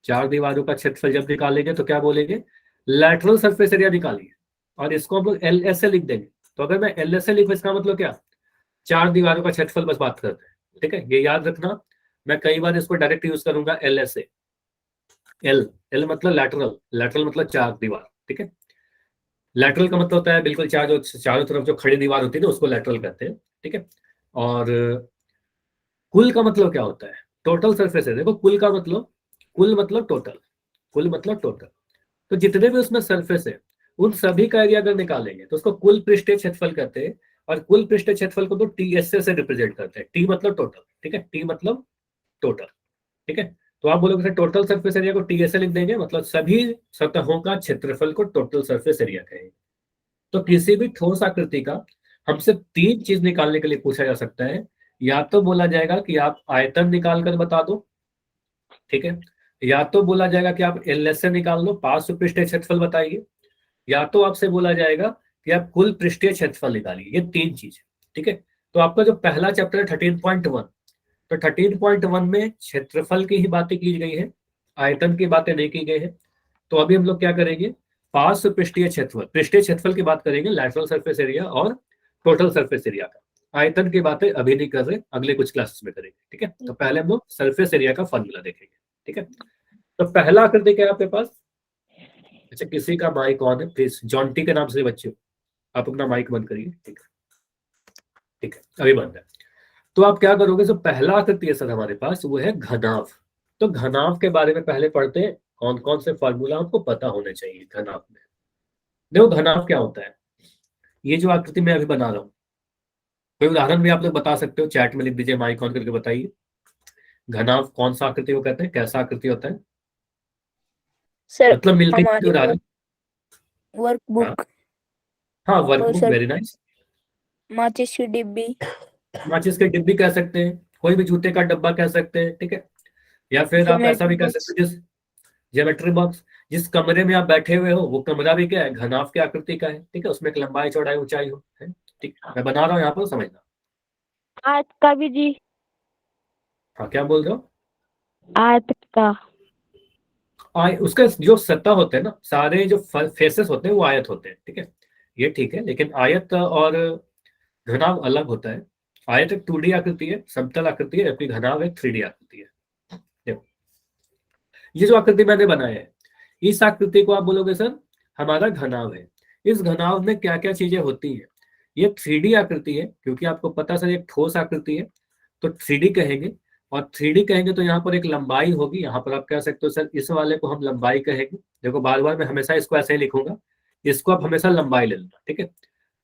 4 दीवारों का क्षेत्रफल जब निकालेंगे तो क्या बोलेंगे? लैटरल सरफेस एरिया निकालिए, और इसको हम लोग LSA लिख देंगे। तो अगर मैं LSA लिखूं इसका मतलब क्या? 4 दीवारों का क्षेत्रफल बस बात करते हैं। ठीक है, ये याद रखना, मैं कई बार इसको डायरेक्ट यूज करूंगा LSA। एल मतलब लैटरल, लैटरल मतलब 4 दीवार। ठीक है, लैटरल का मतलब होता है बिल्कुल चारों तरफ जो खड़ी दीवार होती है ना, उसको लैटरल कहते हैं। ठीक है, और कुल का मतलब क्या होता है? टोटल सरफेस है। देखो कुल का मतलब, कुल मतलब टोटल, कुल मतलब टोटल। तो जितने भी उसमें सरफेस है उन सभी का एरिया अगर निकालेंगे तो उसको कुल पृष्ठीय क्षेत्रफल कहते हैं। और कुल पृष्ठीय क्षेत्रफल को तो TSA से रिप्रेजेंट करते हैं। टी मतलब टोटल। ठीक है, टी मतलब टोटल, ठीक है। तो आप बोलोगे सर टोटल सरफेस एरिया को टी ऐसे लिख देंगे, मतलब सभी सतहों का क्षेत्रफल को टोटल सरफेस एरिया कहेंगे। तो किसी भी ठोस आकृति का हमसे तीन चीज निकालने के लिए पूछा जा सकता है। या तो बोला जाएगा कि आप आयतन निकाल कर बता दो, ठीक है, या तो बोला जाएगा कि आप एल से निकाल लो, पार्श्व पृष्ठीय क्षेत्रफल बताइए, या तो आपसे बोला जाएगा कि आप कुल पृष्ठीय क्षेत्रफल निकालिए। ये तीन चीज है, ठीक है। तो आपका जो पहला चैप्टर है 13.1, तो 13.1 में क्षेत्रफल की ही बातें की गई है, आयतन की बातें नहीं की गई है। तो अभी हम लोग क्या करेंगे, पार्श्व पृष्ठीय क्षेत्रफल, पृष्ठीय क्षेत्रफल की बात करेंगे, लैटरल सरफेस एरिया और टोटल सरफेस एरिया का। आयतन की बातें अभी नहीं कर रहे, अगले कुछ क्लासेस में करेंगे, ठीक है। तो पहले हम लोग सरफेस एरिया का फॉर्मूला देखेंगे, ठीक है। तो पहला आकृति क्या है आपके पास, अच्छा किसी का माइक ऑन है प्लीज, जॉन्टी के नाम से बच्चे आप अपना माइक बंद करिए, ठीक है, ठीक है, अभी बंद है। तो आप क्या करोगे, जो पहला आकृति है सर हमारे पास वो है घनाभ। तो घनाभ के बारे में पहले पढ़ते हैं, कौन कौन से फॉर्मूला आपको पता होने चाहिए घनाभ में। देखो घनाभ क्या होता है, ये जो आकृति मैं अभी बना रहा हूँ, कोई उदाहरण भी आप लोग बता सकते हो, चैट में लिख दीजिए, माइक ऑन करके बताइए घनाभ कौन सा आकृति को कहते हैं, कैसा आकृति होता है, सर मतलब मिलती है हमारी उदाहरण। वर्कबुक, हाँ वर्कबुक, सर वेरी नाइस। माचिस की डिब्बी, माचिस की डिब्बी कह सकते हैं, कोई भी जूते का डब्बा कह सकते हैं, ठीक है। या फिर आप ऐसा भी कह सकते हैं, जिस ज्योमेट्री बॉक्स, जिस कमरे में आप बैठे हुए हो वो कमरा भी क्या है, घनाभ की आकृति का है, ठीक है, उसमें एक लंबाई चौड़ाई ऊंचाई हो, है, ठीक। मैं बना रहा हूँ यहाँ पर, समझना। आयत का भी जी, हाँ क्या बोल रहे हो, आयत का, उसका जो सतह होते हैं ना, सारे जो फेसेस होते हैं वो आयत होते हैं, ठीक है, ये ठीक है। लेकिन आयत और घनाभ अलग होता है। आयत एक 2D आकृति है, समतल आकृति है, जबकि घनाभ एक 3D आकृति है। देखो ये जो आकृति मैंने बनाया है, इस आकृति को आप बोलोगे सर हमारा घनाभ है। इस घनाभ में क्या क्या चीजें होती हैं, ये 3D आकृति है, क्योंकि आपको पता सर एक ठोस आकृति है तो 3D कहेंगे। और 3D कहेंगे तो यहाँ पर एक लंबाई होगी, यहाँ पर आप कह सकते हो सर इस वाले को हम लंबाई कहेंगे। देखो बार बार मैं हमेशा इसको ऐसे ही लिखूंगा, इसको आप हमेशा लंबाई ले लेना, ठीक है।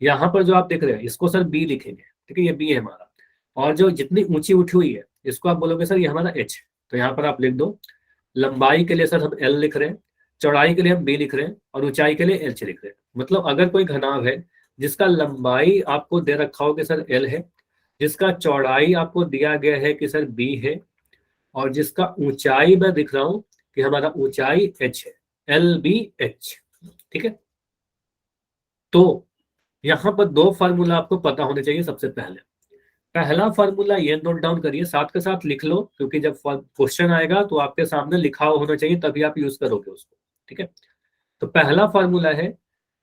यहाँ पर जो आप देख रहे हैं इसको सर बी लिखेंगे, ठीक है, ये बी है हमारा। और जो जितनी ऊंची उठी हुई है इसको आप बोलोगे सर ये हमारा एच, तो यहाँ पर आप लिख दो लंबाई के लिए सर हम एल लिख रहे हैं, चौड़ाई के लिए हम बी लिख रहे हैं, और ऊंचाई के लिए एच लिख रहे हैं। मतलब अगर कोई घनाभ है जिसका लंबाई आपको दे रखा हो कि सर एल है, जिसका चौड़ाई आपको दिया गया है कि सर बी है, और जिसका ऊंचाई मैं दिख रहा हूं कि हमारा ऊंचाई एच है, एल बी एच, ठीक है। तो यहां पर दो फार्मूला आपको पता होने चाहिए। सबसे पहला फार्मूला ये नोट डाउन करिए, साथ के साथ लिख लो, क्योंकि जब क्वेश्चन आएगा तो आपके सामने लिखा हुआ होना चाहिए, तभी आप यूज करोगे उसको, ठीक है। तो पहला फार्मूला है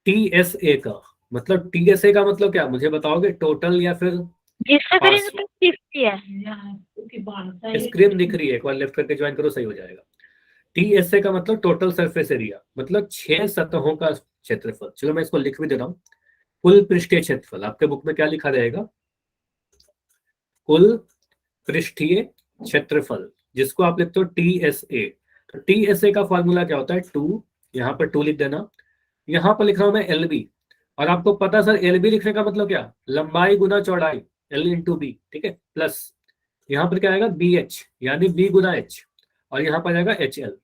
टीएसए का। मतलब टीएसए का मतलब क्या, मुझे बताओगे, टोटल या फिर स्क्रीन दिख रही है, एक बार लेफ्ट करके ज्वाइन करो, सही हो जाएगा। टीएसए का मतलब टोटल सरफेस एरिया, मतलब 6 सतहों का क्षेत्रफल। चलो मैं इसको लिख भी दे रहा हूँ, कुल पृष्ठीय क्षेत्रफल। आपके बुक में क्या लिखा रहेगा, कुल पृष्ठीय क्षेत्रफल, जिसको आप लिखते हो टीएसए। तो टीएसए का फॉर्मूला क्या होता है, 2, यहाँ पर 2 लिख देना, यहाँ पर लिख रहा हूं मैं एलबी। और आपको पता सर एलबी लिखने का मतलब क्या, लंबाई गुना चौड़ाई, एल इंटू बी, ठीक है, प्लस यहाँ पर क्या आएगा बी एच, यानी बी गुना एच, और यहाँ पर आएगा एच एल।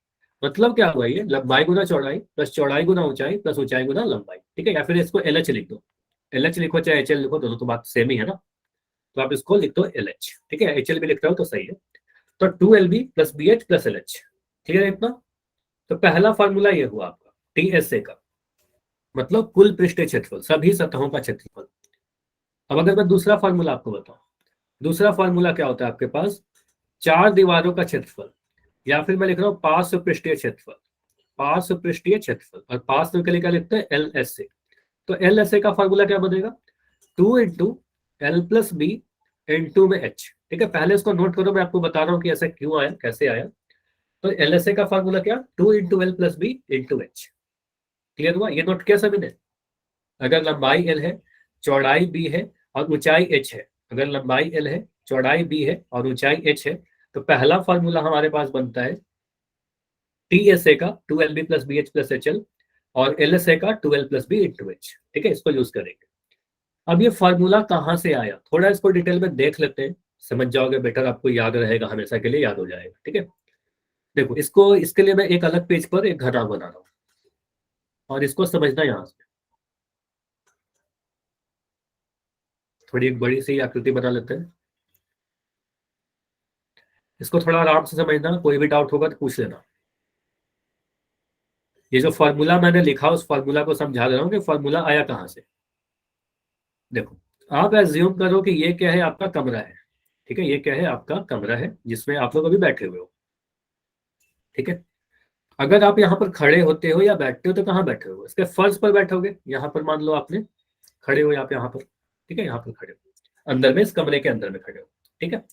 मतलब क्या हुआ, ये लंबाई गुना चौड़ाई प्लस चौड़ाई गुना ऊंचाई प्लस ऊंचाई गुना लंबाई, ठीक है। या फिर इसको एल एच लिख दो, एल एच लिखो चाहे एच एल लिखो, दोनों तो बात सेम ही है ना। तो आप इसको लिख दो एल एच, ठीक है, एच एल भी लिख रहे हो तो सही है। तो 2LB plus B H plus L H, ठीक है इतना। तो पहला फॉर्मूला ये हुआ आपका टीएसए का, मतलब कुल पृष्ठीय क्षेत्रफल, सभी सतहों का क्षेत्रफल। अब अगर मैं दूसरा फॉर्मूला आपको बताऊं, दूसरा फॉर्मूला क्या होता है आपके पास, 4 दीवारों का क्षेत्रफल, या फिर मैं लिख रहा हूँ पार्श्व पृष्ठीय क्षेत्रफल, पार्श्व पृष्ठीय क्षेत्रफल। और पार्श्व के लिए क्या लिखते हैं, एल एस ए। तो एल एस ए का फॉर्मूला क्या बनेगा, 2 into L plus B into में एच, ठीक है। पहले इसको नोट करो, मैं आपको बता रहा हूँ कि ऐसा क्यों आया, कैसे आया। तो एल एस ए का फॉर्मूला क्या, 2 into L plus B into H. Clear हुआ, ये नोट किया सभी ने। अगर लंबाई एल है, चौड़ाई बी है और ऊंचाई एच है, अगर लंबाई एल है, चौड़ाई बी है और ऊंचाई एच है, तो पहला फॉर्मूला हमारे पास बनता है टीएसए का 2LB plus B H plus H L, और एलएसए का 2L plus B into H, ठीक है। इसको यूज करेंगे। अब ये फॉर्मूला कहाँ से आया, थोड़ा इसको डिटेल में देख लेते हैं, समझ जाओगे बेटर, आपको याद रहेगा, हमेशा के लिए याद हो जाएगा। ठीक है, देखो इसको, इसके लिए मैं एक अलग पेज पर एक घना बना रहा हूँ और इसको समझना यहाँ से। थोड़ी एक बड़ी सी आकृति बना लेते हैं, इसको थोड़ा आराम से समझना, कोई भी डाउट होगा तो पूछ लेना। ये जो फॉर्मूला मैंने लिखा उस फॉर्मूला को समझा दे रहा हूँ कि फॉर्मूला आया कहाँ से। देखो आप एज्यूम करो कि ये क्या है, आपका कमरा है। ठीक है, ये क्या है, आपका कमरा है जिसमें आप लोग अभी बैठे हुए हो। ठीक है, अगर आप यहाँ पर खड़े होते हो या बैठते हो तो कहाँ बैठे हो, इसके फर्श पर बैठोगे। यहाँ पर मान लो आपने खड़े हो, आप यहाँ पर, ठीक है, यहाँ पर खड़े हो, अंदर में, इस कमरे के अंदर में खड़े हो। ठीक है,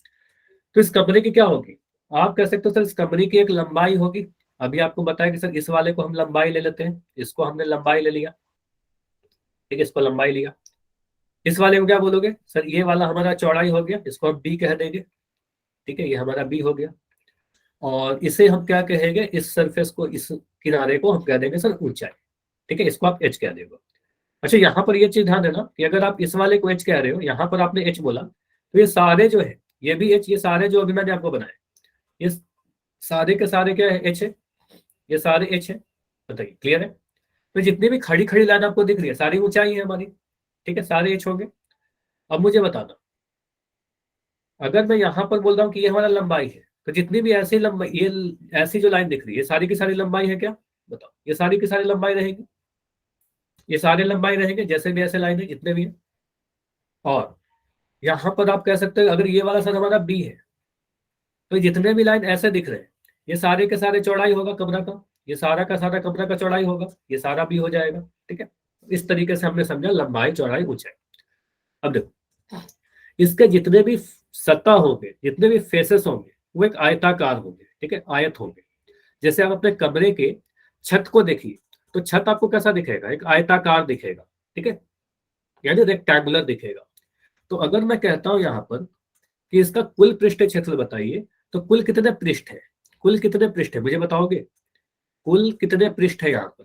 तो इस कमरे की क्या होगी, आप कह सकते हो सर इस कमरे की एक लंबाई होगी। अभी आपको बताया कि सर इस वाले को हम लंबाई ले लेते हैं, इसको हमने लंबाई ले लिया। ठीक है, इसको लंबाई लिया। इस वाले को क्या बोलोगे, सर ये वाला हमारा चौड़ाई हो गया, इसको हम बी कह देंगे। ठीक है, ये हमारा बी हो गया। और इसे हम क्या कहेंगे, इस सरफेस को, इस किनारे को हम कह देंगे सर ऊंचाई। ठीक है, इसको आप एच कह देगा। अच्छा, यहाँ पर ये चीज ध्यान देना कि अगर आप इस वाले को एच कह रहे हो, यहाँ पर आपने एच बोला, तो ये सारे जो है, ये भी एच, ये सारे जो अभी मैंने आपको बनाए, ये सारे के सारे क्या है, एच है। ये सारे एच है, बताइए क्लियर है। तो जितनी भी खड़ी खड़ी लाइन आपको दिख रही है, सारी ऊंचाई है हमारी। ठीक है, सारे एच हो गए। अब मुझे बताना, अगर मैं यहाँ पर बोल रहा हूँ कि ये हमारा लंबाई है, तो जितनी भी ऐसी लंबाई, ये ऐसी जो लाइन दिख रही है, सारी की सारी लंबाई है क्या, बताओ, ये सारी की सारी लंबाई रहेगी, ये सारे लंबाई रहेंगे, जैसे भी ऐसे लाइन है जितने भी है। और यहाँ पर आप कह सकते हो अगर ये वाला सर हमारा बी है, तो जितने भी लाइन ऐसे दिख रहे हैं, ये सारे के सारे चौड़ाई होगा कमरा का, ये सारा का सारा कमरा का चौड़ाई होगा, ये सारा भी हो जाएगा। ठीक है, इस तरीके से हमने समझा लंबाई, चौड़ाई, ऊंचाई। अब देखो, इसके जितने भी सतह होंगे, जितने भी फेसेस होंगे, वो एक आयताकार होंगे। ठीक है, आयत होंगे। जैसे आप अपने कमरे के छत को देखिए, तो छत आपको कैसा दिखेगा, एक आयताकार दिखेगा। ठीक है, यानी रेक्टेंगुलर दिखेगा। तो अगर मैं कहता हूं यहाँ पर कि इसका कुल पृष्ठ क्षेत्र बताइए, तो कुल कितने पृष्ठ है, कुल कितने पृष्ठ है मुझे बताओगे, कुल कितने पृष्ठ है, यहाँ पर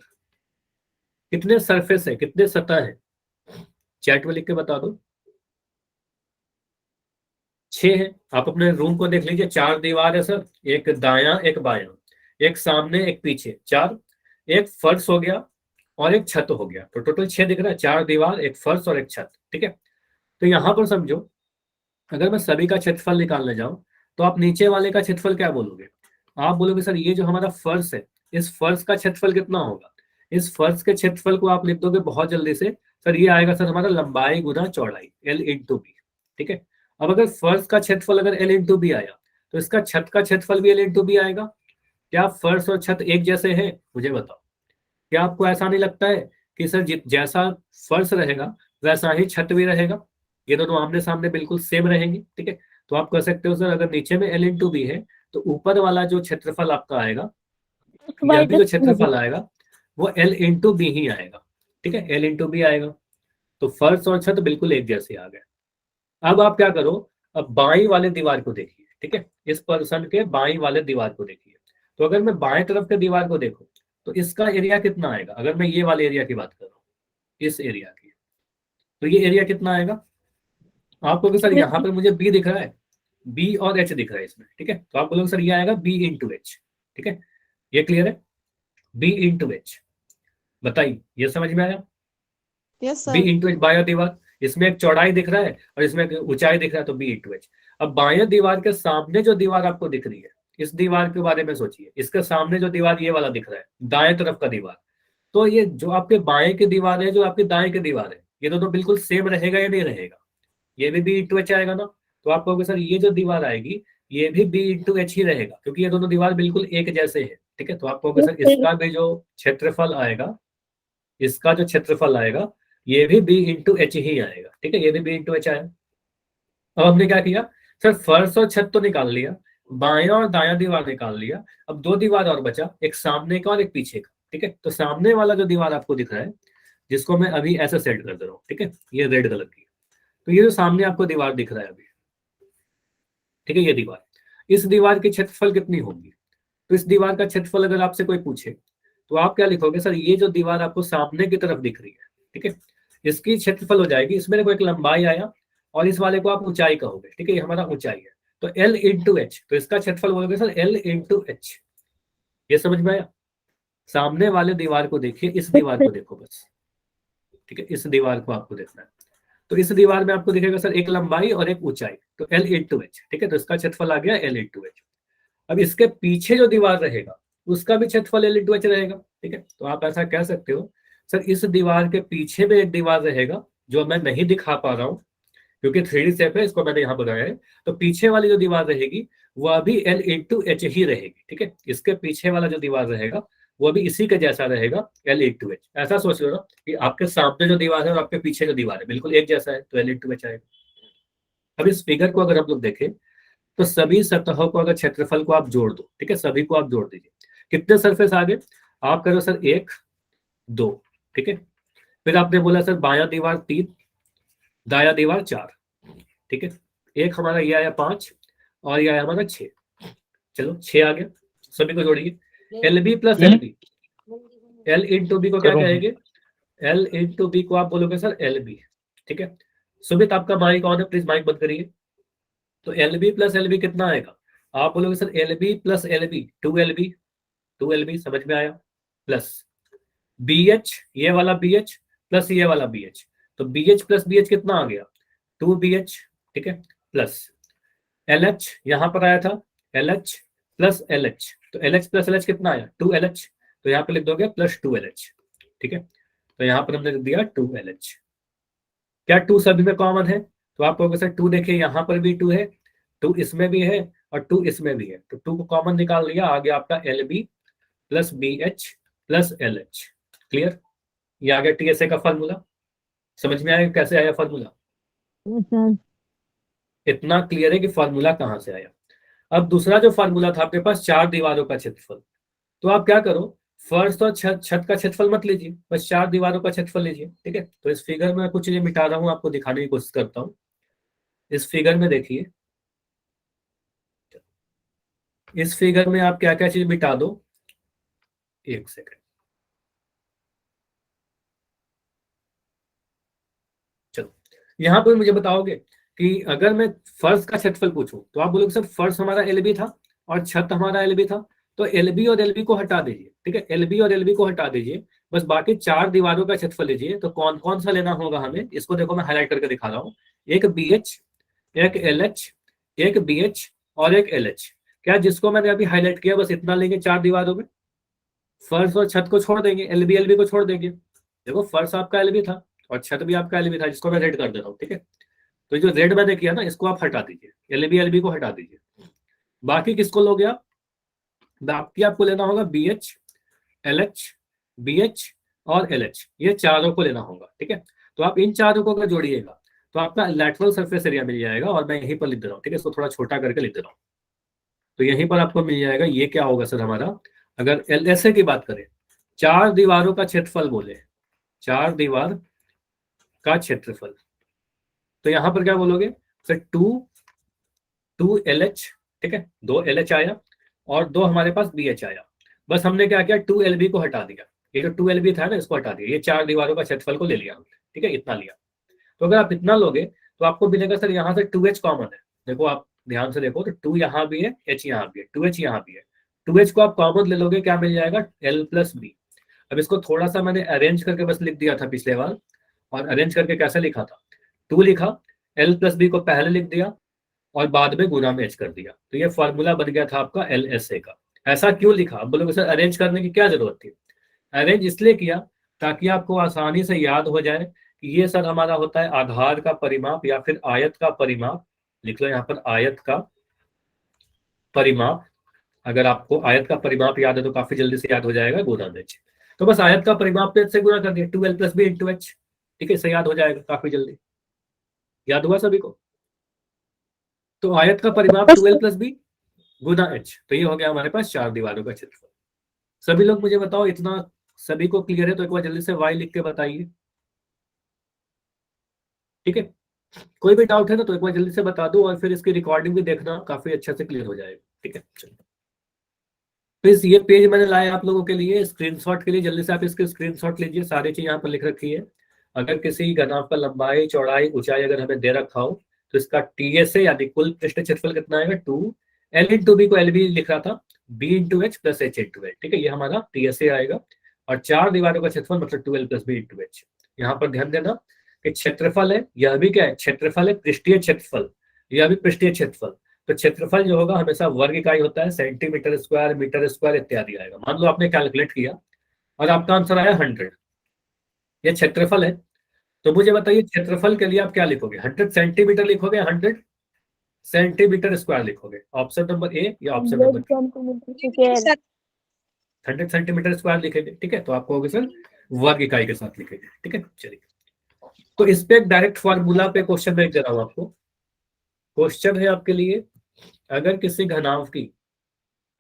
कितने सरफेस है, कितने सतह है, चैट में लिख के बता दो। 6 है। आप अपने रूम को देख लीजिए, 4 दीवार है सर, एक दायां एक बायां, एक सामने एक पीछे, 4, एक फर्श हो गया और एक छत हो गया, तो टोटल 6 दिख रहा है, 4 दीवार, एक फर्श और एक छत। ठीक है, तो यहाँ पर समझो, अगर मैं सभी का क्षेत्रफल निकालने जाऊं, तो आप नीचे वाले का क्षेत्रफल क्या बोलोगे, आप बोलोगे सर ये जो हमारा फर्श है, इस फर्श का क्षेत्रफल कितना होगा। इस फर्श के क्षेत्रफल को आप लिख दोगे बहुत जल्दी से, सर ये आएगा सर हमारा लंबाई गुना चौड़ाई, एल इंटू बी। ठीक है, अब अगर फर्श का क्षेत्रफल अगर एल इंटू बी आया, तो इसका छत का क्षेत्रफल भी एल इंटू बी आएगा। क्या फर्श और छत एक जैसे हैं, मुझे बताओ। क्या आपको ऐसा नहीं लगता है कि सर जैसा फर्श रहेगा वैसा ही छत भी रहेगा, ये दोनों आमने सामने बिल्कुल सेम रहेंगे। ठीक है, तो आप कह सकते हो सर अगर नीचे में एल इंटू बी है, तो ऊपर वाला जो क्षेत्रफल आपका आएगा, यह भी जो क्षेत्रफल आएगा, वो एल इंटू बी ही आएगा। ठीक है, एल इंटू बी आएगा। तो फर्श और छत बिल्कुल एक जैसे आ गए। अब आप क्या करो, अब बाई वाले दीवार को देखिए। ठीक है, इस पर्सन के बाई वाले दीवार को देखिए। तो अगर मैं बाएं तरफ के दीवार को देखूं, तो इसका एरिया कितना आएगा, अगर मैं ये वाले एरिया की बात कर रहा हूँ, इस एरिया की, तो ये एरिया कितना आएगा। आपको कि सर यहाँ पर मुझे बी दिख रहा है, बी और एच दिख रहा है इसमें। ठीक है, तो आप बोलोगे सर ये आएगा बी इंटू एच। ठीक है, ये क्लियर है, बी इंटू एच। बताइए ये समझ में आया, yes B sir. Into H बाया दीवार, इसमें एक चौड़ाई दिख रहा है और इसमें एक ऊंचाई दिख रहा है, तो बी इंटू एच। अब बाया दीवार के सामने जो दीवार आपको दिख रही है, इस दीवार के बारे में सोचिए, इसके सामने जो दीवार ये वाला दिख रहा है, दाएं तरफ का दीवार, तो ये जो आपके बाएं की दीवार है, जो आपकी दाएं की दीवार है, ये दोनों बिल्कुल सेम रहेगा या नहीं रहेगा, ये भी बी इंटू एच आएगा ना। तो आप कहोगे सर ये जो दीवार आएगी, ये भी बी इंटू एच ही रहेगा, क्योंकि ये दोनों दीवार बिल्कुल एक जैसे है। ठीक है, तो आप कहोगे सर इसका भी जो क्षेत्रफल आएगा, इसका जो क्षेत्रफल आएगा, ये भी बी इंटू एच ही आएगा। ठीक है, ये भी बी इंटू एच आया। अब हमने क्या किया, सर फर्श और छत तो निकाल लिया, बायां और दायां दीवार निकाल लिया, अब 2 दीवार और बचा, एक सामने का और एक पीछे का। ठीक है, तो सामने वाला जो दीवार आपको दिख रहा है, जिसको मैं अभी ऐसे सेट कर दे रहा हूँ, ठीक है, ये रेड कलर की, तो ये जो सामने आपको दीवार दिख रहा है अभी, ठीक है, ये दीवार, इस दीवार की क्षेत्रफल कितनी होगी। तो इस दीवार का क्षेत्रफल अगर आपसे कोई पूछे, तो आप क्या लिखोगे, सर ये जो दीवार आपको सामने की तरफ दिख रही है, ठीक है, इसकी क्षेत्रफल हो जाएगी, इसमें देखो एक लंबाई आया, और इस वाले को आप ऊंचाई कहोगे, ठीक है, ये हमारा ऊंचाई है। तो L इंटू एच, तो इसका क्षेत्रफल बोलोगे सर L इंटू एच। ये समझ में आया? सामने वाले दीवार को देखिए, इस दीवार को देखो बस, ठीक है, इस दीवार को आपको देखना है। तो इस दीवार में आपको दिखेगा सर एक लंबाई और एक ऊंचाई, तो L इंटू एच, ठीक है, तो इसका क्षेत्रफल आ गया L इंटू एच। अब इसके पीछे जो दीवार रहेगा उसका भी क्षेत्रफल L इंटू एच रहेगा, ठीक है। तो आप ऐसा कह सकते हो सर इस दीवार के पीछे में एक दीवार रहेगा जो मैं नहीं दिखा पा रहा हूँ क्योंकि 3D शेप है, इसको मैंने यहाँ बनाया है। तो पीछे वाली जो दीवार रहेगी वह भी L इंटू एच ही रहेगी, ठीक है। इसके पीछे वाला जो दीवार रहेगा वो भी इसी के जैसा रहेगा, L इंटू एच। ऐसा सोच लो ना कि आपके सामने जो दीवार है और आपके पीछे जो दीवार है बिल्कुल एक जैसा है, तो L इंटू एच आएगा। अब इस फिगर को अगर हम लोग देखें तो सभी सतहों को अगर क्षेत्रफल को आप जोड़ दो, ठीक है, सभी को आप जोड़ दीजिए, कितने सरफेस आ गए? आप करो सर 1 2, ठीक है। फिर आपने बोला सर बायां दीवार 3, दायां दीवार 4, ठीक है। एक हमारा ये आया 5 और ये आया हमारा 6। चलो 6 आ गया, सभी को जोड़िए। L B plus L B, L into B को क्या कहेंगे? एल इंटू बी को आप बोलोगे सर एल बी, ठीक है। सुमित आपका माइक ऑन है, प्लीज माइक बंद करिए। तो L B plus L B कितना आएगा? आप बोलोगे sir L B plus L B 2LB, 2LB, समझ में आया? प्लस बी एच, ये वाला बी एच प्लस ये वाला बी एच, तो B H plus B H कितना आ गया? 2BH, ठीक है, प्लस एल एच, यहां पर आया था L H plus L H, तो L H plus L H कितना आया? 2LH, तो यहाँ पे लिख दोगे प्लस 2LH, ठीक है। तो यहाँ पर हमने लिख दिया 2LH। क्या 2 सभी में कॉमन है? तो आप कहोगे सर 2 देखिए यहाँ पर भी 2 है, 2 इसमें भी है और 2 इसमें भी है, तो 2 को कॉमन निकाल लिया, आ गया आपका LB plus BH plus LH। Clear? ये आ गया TSA का फॉर्मूला। समझ में आया कैसे आया फॉर्मूला? इतना क्लियर है कि फॉर्मूला कहां से आया। अब दूसरा जो फॉर्मूला था आपके पास 4 दीवारों का क्षेत्रफल, तो आप क्या करो, फर्श और छत का क्षेत्रफल मत लीजिए, बस 4 दीवारों का क्षेत्रफल लीजिए, ठीक है। तो इस फिगर में कुछ चीजें मिटा रहा हूं, आपको दिखाने की कोशिश करता हूं। इस फिगर में देखिए, इस फिगर में आप क्या क्या चीज मिटा दो, एक सेकंड। चलो यहां पर मुझे बताओगे कि अगर मैं फर्श का क्षेत्रफल पूछूं तो आप बोलोगे सर फर्श हमारा LB था और छत हमारा LB था, तो LB और LB को हटा दीजिए, ठीक है, LB और LB को हटा दीजिए, बस बाकी 4 दीवारों का क्षेत्रफल लीजिए। तो कौन कौन सा लेना होगा हमें, इसको देखो मैं हाईलाइट करके दिखा रहा हूँ। एक BH, एक LH, एक BH और एक LH। क्या जिसको मैंने अभी हाईलाइट किया बस इतना लेंगे 4 दीवारों में, फर्श और छत को छोड़ देंगे, LB LB को छोड़ देंगे। देखो फर्श आपका LB था और छत भी आपका LB था, जिसको मैं रेड कर दे रहा हूँ, ठीक है। तो जो रेड मैंने किया ना इसको आप हटा दीजिए, LB को हटा दीजिए। बाकी किसको लोगे आप? बाकी आपको लेना होगा BH, LH, BH और LH, ये चारों को लेना होगा, ठीक है। तो आप इन चारों को अगर जोड़िएगा तो आपका लैटरल सरफेस एरिया मिल जाएगा, और मैं यहीं पर लिख दे रहा हूँ, ठीक है, इसको थोड़ा छोटा करके लिख दे रहा हूँ। तो यहीं पर आपको मिल जाएगा, ये क्या होगा सर हमारा, अगर LSA की बात करें, 4 दीवारों का क्षेत्रफल बोले, 4 दीवार का क्षेत्रफल, तो यहां पर क्या बोलोगे सर 2LH, ठीक है, 2LH आया और 2 हमारे पास BH आया। बस हमने क्या किया, 2LB को हटा दिया, ये जो 2LB था ना इसको हटा दिया, ये 4 दीवारों का क्षेत्रफल को ले लिया हमने, ठीक है, इतना लिया। तो अगर आप इतना लोगे तो आपको मिलेगा सर यहाँ से 2H कॉमन है। देखो आप ध्यान से देखो तो 2 यहाँ भी है, H यहाँ भी है, 2H यहाँ भी है, 2H को आप कॉमन ले लोगे, क्या मिल जाएगा? L plus B। अब इसको थोड़ा सा मैंने अरेंज करके बस लिख दिया था पिछले बार, और अरेंज करके कैसे लिखा था, 2 लिखा, L प्लस B को पहले लिख दिया और बाद में गुना में H कर दिया, तो ये फॉर्मूला बन गया था आपका LSA का। ऐसा क्यों लिखा? अब बोलोगे सर अरेंज करने की क्या जरूरत थी? अरेंज इसलिए किया ताकि आपको आसानी से याद हो जाए कि ये सर हमारा होता है आधार का परिमाप या फिर आयत का परिमाप। लिख लो यहाँ पर आयत का परिमाप, अगर आपको आयत का परिमाप याद है तो काफी जल्दी से याद हो जाएगा, गुना में H। तो बस आयत का परिमाप पे से गुना कर दिया, 2L plus B into H, ठीक है, इससे याद हो जाएगा काफी जल्दी। याद हुआ सभी को? तो आयत का परिमाप 2L प्लस B गुना H, तो ये हो गया हमारे पास 4 दीवारों का क्षेत्रफल। सभी लोग मुझे बताओ, इतना सभी को क्लियर है तो एक बार जल्दी से Y लिख के बताइए, ठीक है। कोई भी डाउट है ना तो एक बार जल्दी से बता दो, और फिर इसकी रिकॉर्डिंग भी देखना, काफी अच्छे से क्लियर हो जाएगा, ठीक है। चलो प्लीज ये पेज मैंने लाया आप लोगों के लिए स्क्रीनशॉट के लिए, जल्दी से आप इसके स्क्रीनशॉट लीजिए, सारी चीज यहाँ पर लिख रखी है। अगर किसी घनाभ का लंबाई चौड़ाई ऊंचाई अगर हमें दे रखा हो तो इसका टीएसए यानी कुल पृष्ठ क्षेत्रफल कितना आएगा 2 L into B को LB लिख रहा था B into H plus H into H, ठीक है, ये हमारा टीएसए आएगा। और 4 दीवारों का क्षेत्रफल मतलब 2L + B/H। यहाँ पर ध्यान देना कि क्षेत्रफल है, यह भी क्या है, क्षेत्रफल है, पृष्ठीय क्षेत्रफल, यह भी पृष्ठीय क्षेत्रफल। तो क्षेत्रफल जो होगा हमेशा वर्ग इकाई होता है, सेंटीमीटर स्क्वायर, मीटर स्क्वायर इत्यादि आएगा। मान लो आपने कैलकुलेट किया और आपका आंसर आया 100, ये क्षेत्रफल है। तो मुझे बताइए क्षेत्रफल के लिए आप क्या लिखोगे, 100 सेंटीमीटर लिखोगे, 100 सेंटीमीटर स्क्वायर लिखोगे? ऑप्शन नंबर ए या option number B? 100 centimetre square लिखेंगे, ठीक है, तो आपको होगा सर वर्ग इकाई के साथ लिखेंगे, ठीक है। चलिए, तो इस पे डायरेक्ट फार्मूला पे क्वेश्चन भेज दे रहा हूं आपको। क्वेश्चन है आपके लिए, अगर किसी घनाभ की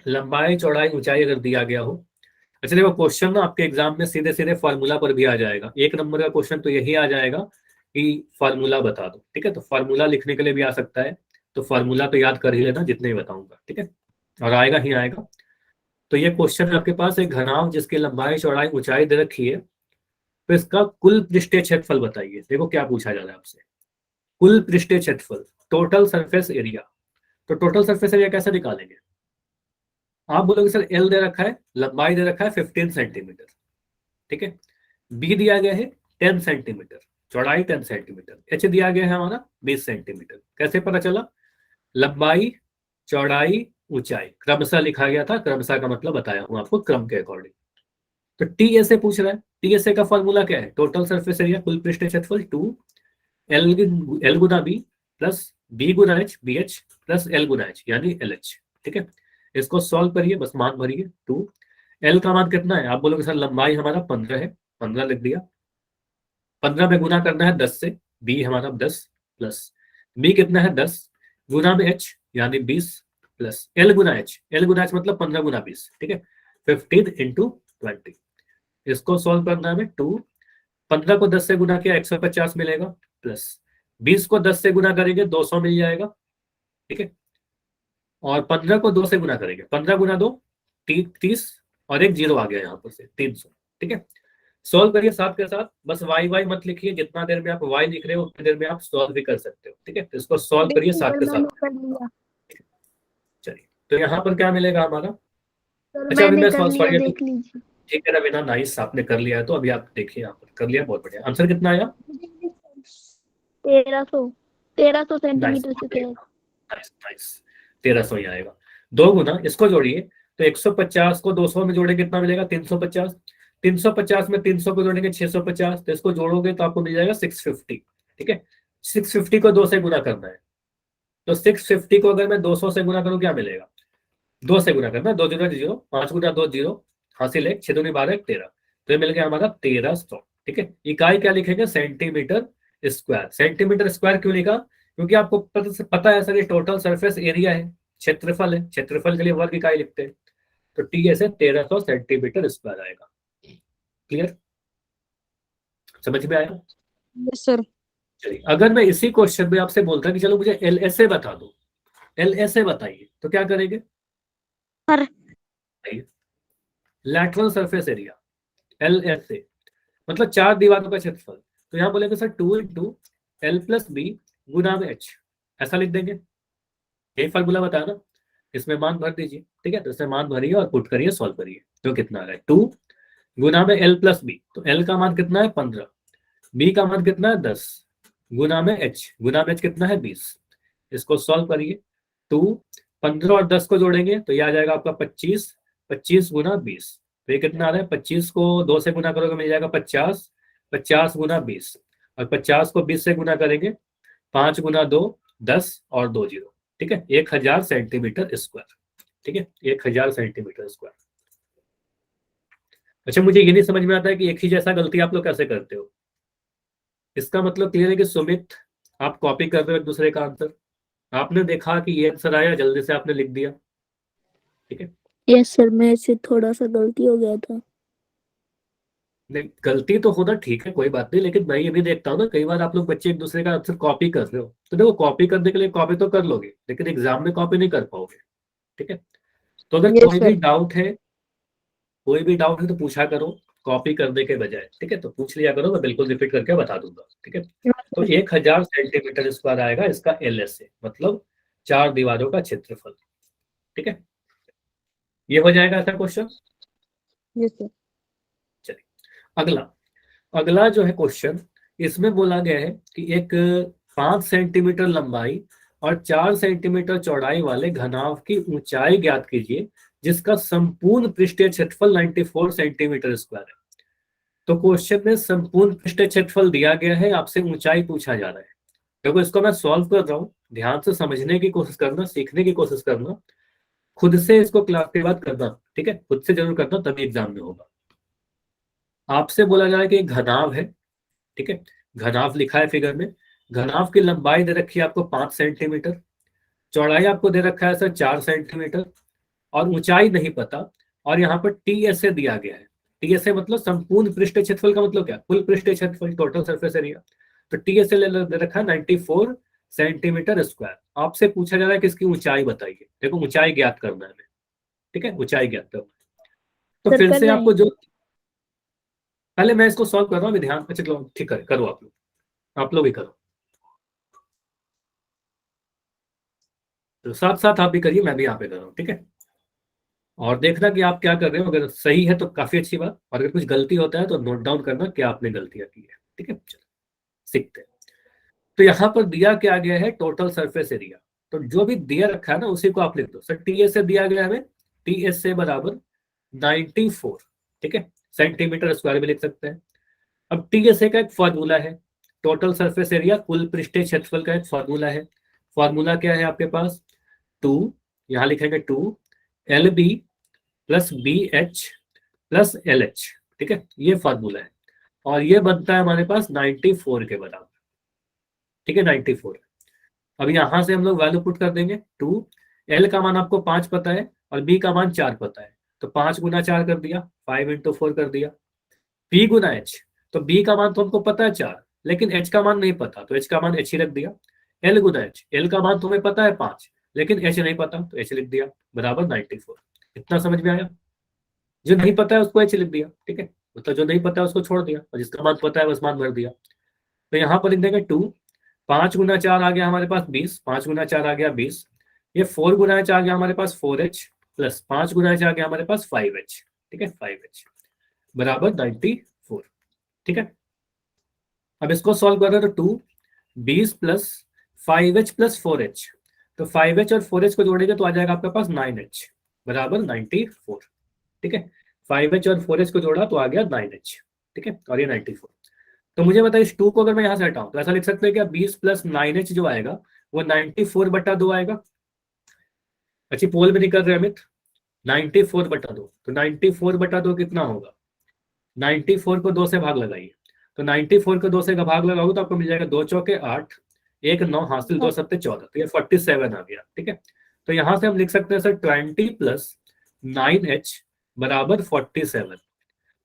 लंबाई चौड़ाई ऊंचाई अगर दिया गया हो, अच्छा देखो क्वेश्चन ना आपके एग्जाम में सीधे सीधे फार्मूला पर भी आ जाएगा। 1 नंबर का क्वेश्चन तो यही आ जाएगा कि फार्मूला बता दो, ठीक है। तो फार्मूला लिखने के लिए भी आ सकता है, तो फार्मूला तो याद कर ही लेना जितने ही बताऊंगा, ठीक है, और आएगा ही आएगा। तो ये क्वेश्चन है आपके पास, एक घनाभ जिसकी लंबाई चौड़ाई ऊंचाई दे रखी है, तो इसका कुल पृष्ठीय क्षेत्रफल बताइए। देखो क्या पूछा जा रहा है आपसे, कुल पृष्ठीय क्षेत्रफल, टोटल सरफेस एरिया। तो टोटल सरफेस एरिया कैसे निकालेंगे? आप बोलोगे सर एल दे रखा है, लंबाई दे रखा है 15 सेंटीमीटर, ठीक है, बी दिया गया है 10 सेंटीमीटर, चौड़ाई 10 सेंटीमीटर, एच दिया गया है हमारा 20 सेंटीमीटर। कैसे पता चला? लंबाई चौड़ाई ऊंचाई क्रमशः लिखा गया था, क्रमशः का मतलब बताया हूं आपको क्रम के अकॉर्डिंग। तो टीएसए पूछ रहा है, टीएसए का फॉर्मूला क्या है? टोटल सरफेस एरिया कुल पृष्ठीय क्षेत्रफल 2 L गुना बी प्लस बी गुना H B H plus L गुना एच यानी एल एच, ठीक है। इसको सॉल्व करिए, बस मान भरिए। 2 एल का मान कितना है? आप बोलोगे सर लंबाई हमारा 15 है, 15 लिख दिया, 15 में गुना करना है 10 से, बी हमारा 10 प्लस बी कितना है 10 गुना में एच यानी 20 प्लस एल गुना एच मतलब 15 गुना 20, ठीक है, 15 into 20। इसको सॉल्व करना है हमें। 2 15 को 10 से गुना किया 150 मिलेगा, प्लस 20 को 10 से गुना करेंगे 200 मिल जाएगा, ठीक है, और 15 को 2 से गुना करेंगे, 15 गुना 2 30 और एक जीरो आ गया यहाँ पर से 300, ठीक है। सॉल्व करिए साथ के साथ, बस वाई वाई मत लिखिए, जितना देर में आप वाई लिख रहे हो उतनी देर में आप सॉल्व भी कर सकते हो, ठीक है। तो इसको सॉल्व करिए साथ के साथ। चलिए, तो यहाँ पर क्या मिलेगा हमारा? अच्छा अभी मैं सॉरी देख लीजिए। ठीक है रवीना, नाइस, आपने कर लिया है, तो अभी आप देखिए यहाँ पर कर लिया, बहुत बढ़िया। आंसर कितना आया? 1300 सेंटीमीटर स्क्वायर। नाइस नाइस, 1300 ही आएगा। 2 गुना इसको जोड़िए, तो 150 को 200 में जोड़ेंगे कितना मिलेगा? 350, 350 में 300 को जोड़ेंगे 650, तो इसको जोड़ोगे तो आपको मिल जाएगा 650, ठीक है। 650 को 2 से गुना करना है, तो 650 को अगर मैं 200 से गुना करूं क्या मिलेगा? 2 से गुना करना, 2 जीरो 0, 5 गुना 2 0, हासिल है 6 दूनी 12 13, तो ये मिल गया हमारा 1300, ठीक है। इकाई क्या लिखेंगे? Centimetre square. सेंटीमीटर स्क्वायर क्यों लिखा? क्योंकि आपको पता है सर ये टोटल सरफेस एरिया है, क्षेत्रफल है, क्षेत्रफल के लिए वर्ग इकाई लिखते हैं, तो टी ऐसे 1300 सेंटीमीटर स्क्वायर आएगा। क्लियर, समझ में आया? Yes sir. चलिए, अगर मैं इसी क्वेश्चन में आपसे बोलता कि चलो मुझे एल एस ए बता दो, एल एस ए बताइए, तो क्या करेंगे? Sir lateral surface area, L S A मतलब 4 दीवारों का क्षेत्रफल। तो यहाँ बोलेंगे सर 2 into L + B गुना में H, ऐसा लिख देंगे, यही फॉर्मूला बताया ना, इसमें मान भर दीजिए, ठीक है। तो इसमें मान भरिए और पुट करिए, सॉल्व करिए, तो कितना आ रहा है? 2 गुना में L + B, तो L का मान कितना है? 15, B का मान कितना है? 10 गुना में H, गुना में H कितना है? 20। इसको सॉल्व करिए, 2 15 और 10 को जोड़ेंगे तो यह आ जाएगा आपका 25, 25 गुना 20, तो ये कितना आ रहा है? 25 को 2 से गुना करोगे मिल जाएगा 50, 50 गुना 20, और 50 को 20 से गुना करेंगे 5 गुना 2 10 और 2 जीरो, ठीक है, 1000 सेंटीमीटर स्क्वायर, ठीक है, 1000 सेंटीमीटर स्क्वायर। अच्छा मुझे ये नहीं समझ में आता है कि एक ही जैसा गलती आप लोग कैसे करते हो। इसका मतलब क्लियर है कि सुमित आप कॉपी कर रहे हो एक दूसरे का आंसर, आपने देखा कि ये आंसर आया, जल्दी से आपने लिख दिया, ठीक है। यस सर, मेरे से थोड़ा सा गलती हो गया था। नहीं गलती तो होना ठीक है, कोई बात नहीं, लेकिन मैं ये भी देखता हूँ ना कई बार आप लोग बच्चे एक दूसरे का आंसर कॉपी कर रहे हो, तो देखो कॉपी करने के लिए कॉपी तो कर लोगे, लेकिन एग्जाम में कॉपी नहीं कर पाओगे, ठीक है। तो अगर Yes, कोई भी sir. डाउट है, कोई भी डाउट है तो पूछा करो, कॉपी करने के बजाय, ठीक है। तो पूछ लिया करो, मैं बिल्कुल रिपीट करके बता दूंगा, ठीक है। तो 1000 सेंटीमीटर स्क्वायर आएगा इसका LSA, मतलब 4 दीवारों का क्षेत्रफल, ठीक है। ये हो जाएगा ऐसा क्वेश्चन। Yes sir. चलिए अगला, अगला जो है क्वेश्चन, इसमें बोला गया है कि एक 5 सेंटीमीटर लंबाई और 4 सेंटीमीटर चौड़ाई वाले घनाभ की ऊंचाई ज्ञात कीजिए जिसका संपूर्ण पृष्ठीय क्षेत्रफल 94 सेंटीमीटर स्क्वायर है। तो क्वेश्चन में संपूर्ण पृष्ठीय क्षेत्रफल दिया गया है, आपसे ऊंचाई पूछा जा रहा है। देखो इसको मैं सॉल्व कर रहा हूँ, ध्यान से समझने की कोशिश करना, सीखने की कोशिश करना, खुद से इसको क्लास के बाद करना, ठीक है। खुद से जरूर करना, तभी एग्जाम में होगा। आपसे बोला जा रहा है कि एक घनाभ है, ठीक है। घनाभ लिखा है फिगर में, घनाभ की लंबाई दे रखी है आपको 5 सेंटीमीटर, चौड़ाई आपको दे रखा है सर 4 सेंटीमीटर, और ऊंचाई नहीं पता। और यहाँ पर TSA दिया गया है। TSA मतलब संपूर्ण पृष्ठीय क्षेत्रफल का मतलब क्या, कुल पृष्ठीय क्षेत्रफल, टोटल सरफेस एरिया। तो TSA दे रखा है 94 सेंटीमीटर स्क्वायर। आपसे पूछा जा रहा है कि इसकी ऊंचाई बताइए। देखो ऊंचाई ज्ञात करना है हमें, ठीक है, ऊंचाई ज्ञात करना है। तो सर, फिर कर से रहे आपको हैं। जो, पहले मैं इसको सॉल्व कर रहा हूँ, ध्यान से चलो, ठीक है, करो आप लोग ही करो, तो साथ साथ आप भी करिए, मैं भी यहाँ पे कर रहा हूँ, ठीक है। और देखना कि आप क्या कर रहे हो, अगर सही है तो काफी अच्छी बात, और अगर कुछ गलती होता है तो नोट डाउन करना क्या आपने गलतियां की है, ठीक है। चलो सीखते हैं। तो यहाँ पर दिया क्या गया है, टोटल सरफेस एरिया। तो जो भी दिया रखा है ना उसी को आप लिख दो। सर TSA दिया गया है हमें, TSA बराबर 94, ठीक है, सेंटीमीटर स्क्वायर भी लिख सकते हैं। अब TSA का एक फॉर्मूला है, टोटल सरफेस एरिया कुल पृष्ठीय क्षेत्रफल का एक फॉर्मूला है। फॉर्मूला क्या है आपके पास, 2, यहाँ लिखेंगे 2LB plus BH plus LH, ठीक है, ये फॉर्मूला है। और ये बनता है हमारे पास 94 के बराबर, ठीक है, 94। अब यहाँ से हम लोग वैल्यू पुट कर देंगे 2, L का मान आपको 5 पता है और B का मान 4 पता है, तो 5 गुना 4 कर दिया, 5 इंटू 4 कर दिया। P गुना H, तो B का मान तो हमको पता है 4, लेकिन H का मान नहीं पता, तो H का मान H ही रख दिया। L गुना H, L का मान तुम्हें पता है 5, लेकिन H नहीं पता, तो H लिख दिया, बराबर 94। इतना समझ में आया। जो नहीं पता है उसको H लिख दिया, ठीक है, मतलब जो नहीं पता है उसको छोड़ दिया, और जिसका मान पता है बस मान भर दिया। तो यहाँ पर लिख देंगे 2, 5 गुना 4 आ गया हमारे पास 20, 5 गुना 4 आ गया 20। ये 4 गुना H आ गया हमारे पास 4H, प्लस 5 गुना H आ गया हमारे पास 5H, ठीक है, 5H बराबर 94, ठीक है। अब इसको सॉल्व कर रहे हैं, तो 2, 20 प्लस 5H प्लस 4H, तो 5H और 4H को जोड़ेंगे तो आ जाएगा आपके पास 9H बराबर 94, ठीक है। 5H और 4H को जोड़ा तो आ गया 9H, ठीक है, और ये 94। तो मुझे बताइए इस 2 को अगर मैं यहाँ से हटाऊं तो ऐसा लिख सकते हैं क्या, 20 प्लस 9H जो आएगा वो 94/2 आएगा। अच्छी पोल भी नहीं कर रहे अमित, 94/2, तो 94/2 कितना होगा, 94 को 2 से भाग लगाइए, तो 94 को 2 से का भाग लगाओगे तो आपको मिल जाएगा 2 चौके 8, 1 9 हासिल 2 सत्ते 14, तो ये 47 आ गया, ठीक है। तो यहाँ से हम लिख सकते हैं सर 20 प्लस 9H बराबर 47।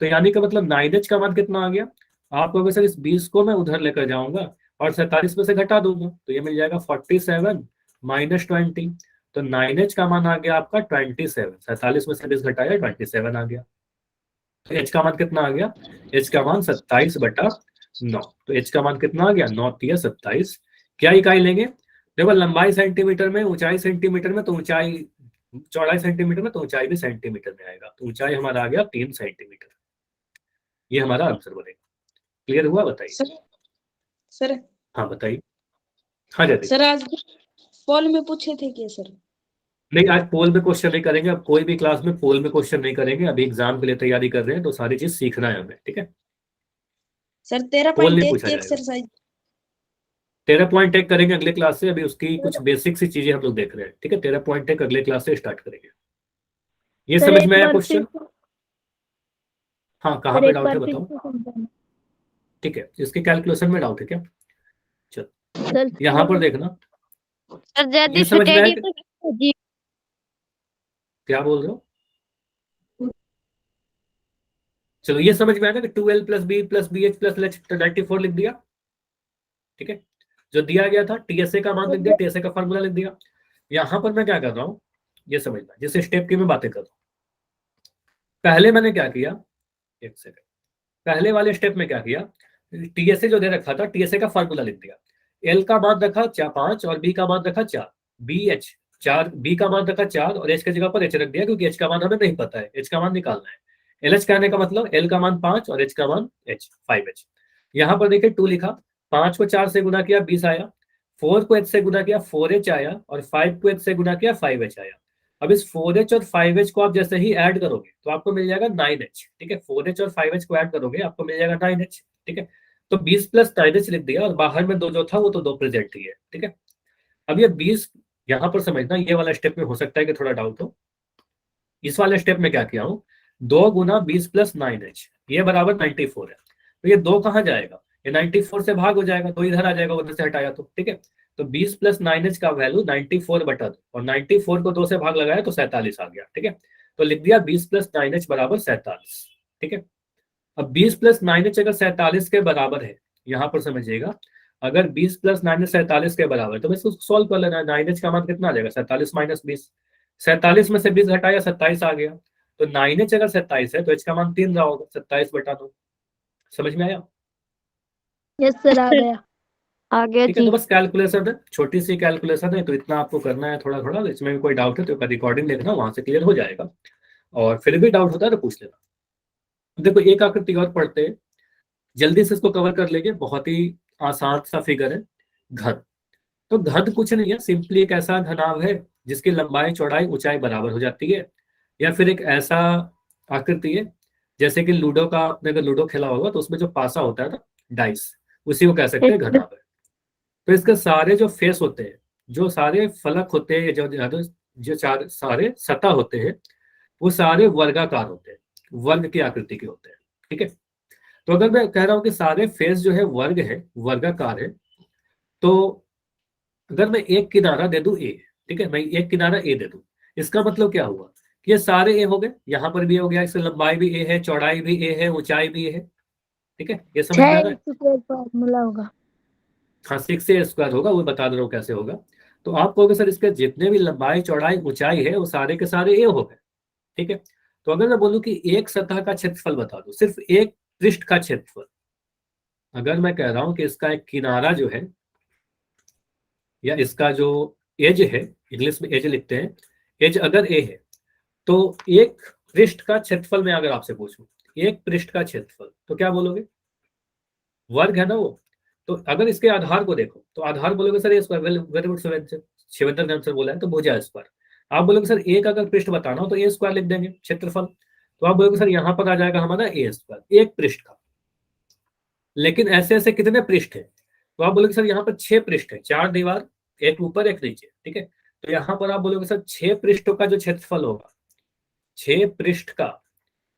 तो यानी कि मतलब 9H का मान कितना आ गया, आप कहोगे सर इस 20 को मैं उधर लेकर जाऊंगा और 47 में से घटा दूंगा, तो ये मिल जाएगा 47 माइनस 20, तो 9H का मान आ गया आपका 27, 47 में से 20 घटाया 27 आ गया। तो H का मान कितना आ गया, H का मान 27/9, तो H का मान कितना आ गया, 9 3 27। क्या इकाई लेंगे, देखो लंबाई सेंटीमीटर में, ऊंचाई सेंटीमीटर में, तो ऊंचाई चौड़ाई सेंटीमीटर में, तो ऊंचाई भी सेंटीमीटर में आएगा, तो ऊंचाई हमारा आ गया 3 सेंटीमीटर। ये हमारा आंसर बनेगा। क्लियर हुआ, बताइए। सर हाँ बताइए। हाँ जल्दी। सर आज पोल में पूछे थे क्या सर? नहीं, आज पोल में क्वेश्चन नहीं करेंगे, अब कोई भी क्लास में पोल में क्वेश्चन नहीं करेंगे, अभी एग्जाम के लिए तैयारी कर रहे हैं तो सारी चीज सीखना है हमें, ठीक है। सर पोल नहीं 13.1 पूछा की जाएगा, एक्सरसाइज 13.1 करेंगे अगले क्लास से, अभी उसकी कुछ बेसिक सी चीजें हम लोग देख रहे हैं, ठीक है। 13.1 अगले क्लास से स्टार्ट करेंगे। ये सर समझ एक में आया बार फिर क्वेश्चन, हाँ कहाँ सर पे एक डाउट बार है फिर बताओ, से समझाना। ठीक है, इसके कैलकुलेशन में डाउट है क्या, चलो सर यहाँ पर देखना। सर ये समझ में आया कि, जी क्या बोल रहे हो, चलो ये समझ में आया ना कि 2L plus B plus BH plus 94 लिख दिया, ठीक है। जो दिया गया था TSA का मान लिख दिया, TSA का फॉर्मूला लिख दिया। यहां पर मैं क्या कर रहा हूं, ये समझना, जिस स्टेप की मैं बातें कर रहा हूं, पहले मैंने क्या किया, एक सेकंड, पहले वाले स्टेप में क्या किया, टीएसए जो दे रखा था टीएसए का फार्मूला लिख दिया, एल का मान रखा 5 और बी का मान रखा 4, बी एच 4, बी का मान रखा 4 और एच की जगह पर एच रख दिया क्योंकि एच का मान हमें नहीं पता है, एच का मान निकालना है। एल एच कहने का मतलब एल का मान 5 और एच का मान एच 5H। यहाँ पर देखिए 2 लिखा, 5 को 4 से गुना किया 20 आया, 4 को h से गुना किया 4H आया और 5 को h से गुना किया 5H आया। अब इस 4H और 5H को आप जैसे ही ऐड करोगे तो आपको मिल जाएगा 9H, ठीक है। 4H और 5H को ऐड करोगे आपको मिल जाएगा 9H, ठीक है। तो 20 प्लस 9H लिख दिया और बाहर में 2 जो था वो तो 2 प्रेजेंट ही है, ठीक है। अब ये 20 यहाँ पर समझना, ये वाला स्टेप में हो सकता है कि थोड़ा डाउट हो। इस वाले स्टेप में क्या किया हूँ, 2 गुना 20 प्लस 9H ये बराबर 94 है। तो ये 2 कहाँ जाएगा, ये 94 से भाग हो जाएगा, तो इधर आ जाएगा उधर से हटाया तो, ठीक है। तो 20 प्लस 9H का वैल्यू 94 बटा 2 और 94 को 2 से भाग लगाया तो 47 आ गया, ठीक है। तो लिख दिया 20 प्लस 9H बराबर 47, ठीक है। अब 20 प्लस 9H अगर 47 के बराबर है, यहाँ पर समझिएगा, अगर 20 प्लस 9H 47 के बराबर है तो मैं इसको सॉल्व कर लेना है। 9H का मान कितना आ जाएगा, 47 माइनस 20, 47 में से 20 घटाया 27 आ गया। तो 9H अगर 27 है तो H का मान 3 रहा होगा, 27 बटा 2। समझ में आया? यस सर, आ गया। आ गया ठीक है। जी। तो बस कैलकुलेशन है, छोटी सी कैलकुलेशन है, तो इतना आपको करना है थोड़ा थोड़ा। इसमें भी कोई डाउट है तो रिकॉर्डिंग देखना, वहां से क्लियर हो जाएगा। और फिर भी डाउट होता है तो पूछ लेना। देखो एक आकृति और पढ़ते हैं, जल्दी से इसको कवर कर लेंगे। बहुत ही आसान सा फिगर है, घन। तो घन कुछ नहीं है, सिंपली एक ऐसा घनाभ है जिसकी लंबाई चौड़ाई ऊंचाई बराबर हो जाती है। या फिर एक ऐसा आकृति है जैसे कि लूडो का, आपने अगर लूडो खेला होगा तो उसमें जो पासा होता है ना, डाइस, उसी को कह सकते हैं घनाभ है। तो इसके सारे जो फेस होते हैं, जो सारे फलक होते हैं, जो चार सारे सतह होते हैं, वो सारे वर्गाकार होते हैं, वर्ग की आकृति के होते हैं, ठीक है। तो अगर मैं कह रहा हूं कि सारे फेस जो है वर्ग है, वर्गाकार है, तो अगर मैं एक किनारा दे दूं ए, ठीक है, मैं एक किनारा ए दे दूं, इसका मतलब क्या हुआ कि ये सारे ए हो गए, यहां पर भी हो गया, इसकी लंबाई भी ए है, चौड़ाई भी ए है, ऊंचाई भी ए है, ठीक है। ये समझ में आ रहा है? फॉर्मूला होगा। हाँ, 6A² होगा, वो बता दे रहा हूँ कैसे होगा। तो आप कहोगे सर इसके जितने भी लंबाई चौड़ाई ऊंचाई है वो सारे के सारे ए हो गए, ठीक है। तो अगर मैं बोलूं कि एक सतह का क्षेत्रफल बता दो, सिर्फ एक पृष्ठ का क्षेत्रफल, अगर मैं कह रहा हूं कि इसका एक किनारा जो है या इसका जो एज है, इंग्लिश में एज लिखते हैं, एज अगर ए है, तो एक पृष्ठ का क्षेत्रफल में अगर आपसे पूछूं, एक पृष्ठ का क्षेत्रफल, तो क्या बोलोगे? वर्ग है ना वो। तो अगर इसके आधार को देखो तो आधार बोलोगे सर ए स्क्वायर, वेरी गुड शिवेंद्र ने आंसर बोला है तो भुजा स्क्वायर। आप बोलोगे सर एक अगर पृष्ठ बताना हो तो ए स्क्वायर लिख देंगे क्षेत्रफल। तो आप बोलोगे सर यहाँ पर आ जाएगा हमारा ए स्क्वायर, एक पृष्ठ का। लेकिन ऐसे ऐसे कितने पृष्ठ है? तो आप बोलोगे सर यहाँ पर 6 पृष्ठ है, 4 दीवार, एक ऊपर एक नीचे, ठीक है। तो यहाँ पर आप बोलोगे सर 6 पृष्ठों का जो क्षेत्रफल होगा, 6 पृष्ठ का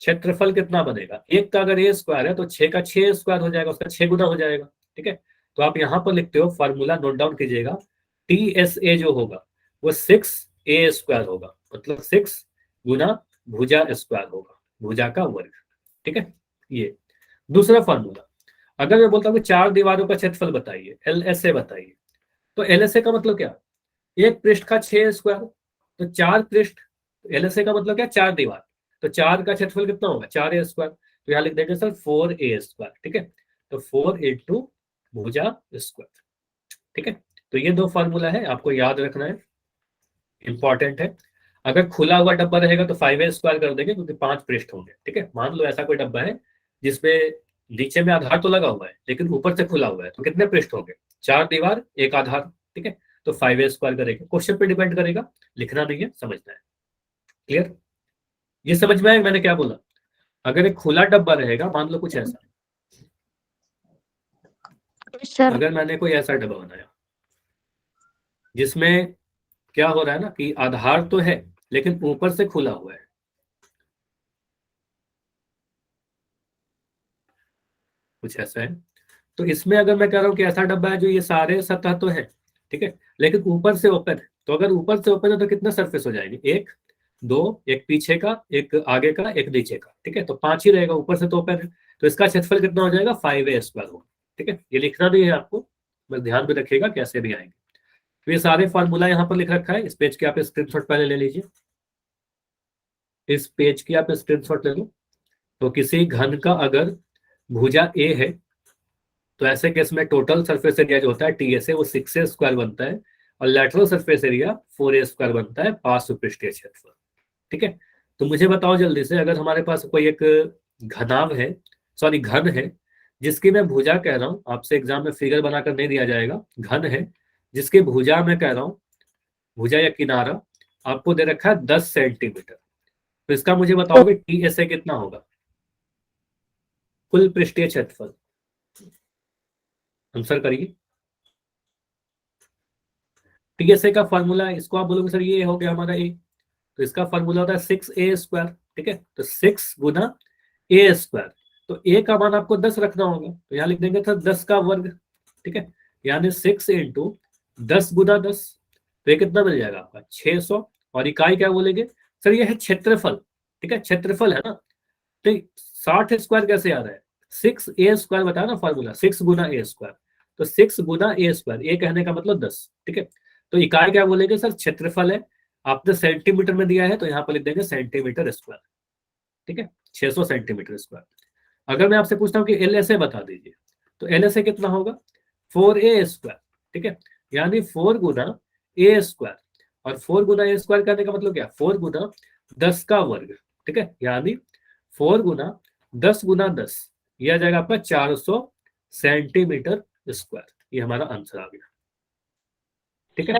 क्षेत्रफल कितना बनेगा? एक का अगर ए स्क्वायर है तो 6 का 6 स्क्वायर हो जाएगा, उसका 6 गुना हो जाएगा, ठीक है। तो आप यहाँ पर लिखते हो, फॉर्मूला नोट डाउन कीजिएगा, TSA जो होगा वो 6A² होगा, मतलब 6 गुना भुजा स्क्वायर होगा, भुजा का वर्ग, ठीक है। ये दूसरा फॉर्मूला, अगर मैं बोलता हूँ 4 दीवारों का क्षेत्रफल बताइए, LSA बताइए, तो LSA का मतलब क्या? एक पृष्ठ का 6 स्क्वायर, तो 4 पृष्ठ, LSA का मतलब क्या? 4 दीवार, तो 4 का क्षेत्रफल कितना होगा? 4A²। तो यहाँ लिख देंगे सर 4A², ठीक है। तो 4 इंटू भुजा स्क्वायर, ठीक है। तो ये 2 फॉर्मूला है, आपको याद रखना है, इंपॉर्टेंट है। अगर खुला हुआ डब्बा रहेगा तो 5A² कर देंगे क्योंकि 5 पृष्ठ होंगे, ठीक है। मान लो ऐसा कोई डब्बा है जिसमें नीचे में आधार तो लगा हुआ है लेकिन ऊपर से खुला हुआ है, तो कितने पृष्ठ होंगे? 4 दीवार एक आधार, ठीक है। तो 5A² करेंगे, क्वेश्चन पे डिपेंड करेगा, लिखना नहीं है, समझना है। क्लियर? ये समझ में आया मैंने क्या बोला? अगर एक खुला डब्बा रहेगा, मान लो कुछ ऐसा, सर अगर मैंने कोई ऐसा डब्बा बनाया जिसमें क्या हो रहा है ना कि आधार तो है लेकिन ऊपर से खुला हुआ है, कुछ ऐसा है। तो इसमें अगर मैं कह रहा हूँ कि ऐसा डब्बा है जो ये सारे सतह तो है, ठीक है, लेकिन ऊपर से ओपन है, तो अगर ऊपर से ओपन है तो कितना सरफेस हो जाएगी? 1 2, एक पीछे का, एक आगे का, एक नीचे का, ठीक है। तो 5 ही रहेगा, ऊपर से तो ओपन है, तो इसका क्षेत्रफल कितना हो जाएगा? 5A² होगा, ठीक है। ये लिखना नहीं है आपको, बस ध्यान में रखिएगा कैसे भी आएंगे। तो ये सारे फॉर्मूला यहाँ पर लिख रखा है, इस पेज के आप स्क्रीनशॉट पहले ले लीजिए, इस पेज की आप स्क्रीनशॉट ले लो। तो किसी घन का अगर भुजा ए है, तो ऐसे केस में टोटल सरफेस एरिया जो होता है TSA वो 6A स्क्वायर बनता है, और lateral surface area 4A square बनता है पार्श्व पृष्ठीय क्षेत्रफल। ठीक है, तो मुझे बताओ जल्दी से, अगर हमारे पास कोई एक घनाभ है, सॉरी घन है, जिसकी मैं भुजा कह रहा हूं, आपसे एग्जाम में फिगर बनाकर नहीं दिया जाएगा, घन है जिसकी भुजा मैं कह रहा हूं, भुजा या किनारा आपको दे रखा है 10 सेंटीमीटर, तो इसका मुझे बताओगे TSA कितना होगा, कुल पृष्ठीय क्षेत्रफल, आंसर करिए। TSA का फॉर्मूला, इसको आप बोलोगे सर ये हो गया हमारा ए, तो इसका फॉर्मूला होता है 6A स्क्वायर। ठीक है, तो 6 गुना A स्क्वायर, तो A का मान आपको 10 रखना होगा, तो यहाँ लिख देंगे सर 10 का वर्ग। ठीक है, यानी 6 इंटू 10 गुना 10, तो ये कितना मिल जाएगा आपका 600, और इकाई क्या बोलेंगे सर, ये है क्षेत्रफल। ठीक है, क्षेत्रफल है ना, तो 60 स्क्वायर कैसे आ रहा है, 6A स्क्वायर बताया ना फॉर्मूला, 6 गुना A स्क्वायर, तो 6 गुना A स्क्वायर, ये कहने का मतलब 10। ठीक है, तो इकाई क्या बोलेंगे सर, क्षेत्रफल है, आपने सेंटीमीटर में दिया है तो यहाँ पर लिख देंगे सेंटीमीटर स्क्वायर। ठीक है, 600 सेंटीमीटर स्क्वायर। अगर मैं आपसे पूछता हूँ कि LSA बता दीजिए, तो LSA कितना होगा 4A स्क्वायर। ठीक है, यानी 4 गुना A स्क्वायर, और 4 गुना A स्क्वायर करने का मतलब क्या, 4 गुना 10 का वर्ग। ठीक है, यानी 4 गुना 10 गुना 10, यह आ जाएगा आपका 400 सेंटीमीटर स्क्वायर, ये हमारा आंसर आ गया। ठीक है,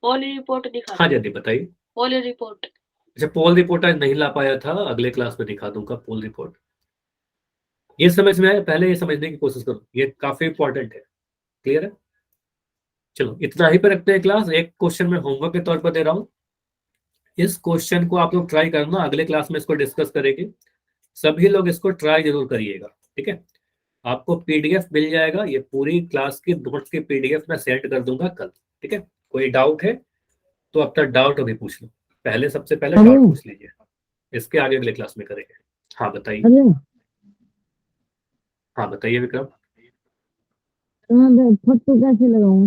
पोल रिपोर्ट दिखा हाँ जी बताइए। पोल रिपोर्ट, अच्छा, पोल रिपोर्ट आज नहीं ला पाया था, अगले क्लास में दिखा दूंगा पोल रिपोर्ट। ये समझ में आया, पहले ये समझने की कोशिश करो, ये काफी इंपॉर्टेंट है। क्लियर है, चलो इतना ही पे रखते हैं क्लास। एक क्वेश्चन में होमवर्क के तौर पर दे रहा हूँ, इस क्वेश्चन को आप लोग ट्राई करना, अगले क्लास में इसको डिस्कस करेंगे, सभी लोग इसको ट्राई जरूर करिएगा। ठीक है, आपको PDF मिल जाएगा, ये पूरी क्लास की नोट्स की PDF मैं सेंड कर दूंगा कल। ठीक है, कोई डाउट है तो अपना डाउट अभी पूछ लो, पहले सबसे पहले डाउट पूछ लीजिए, इसके आगे अगले क्लास में करेंगे। हाँ बताइए, हाँ बताइए विक्रम। फोटो कैसे लगाऊं?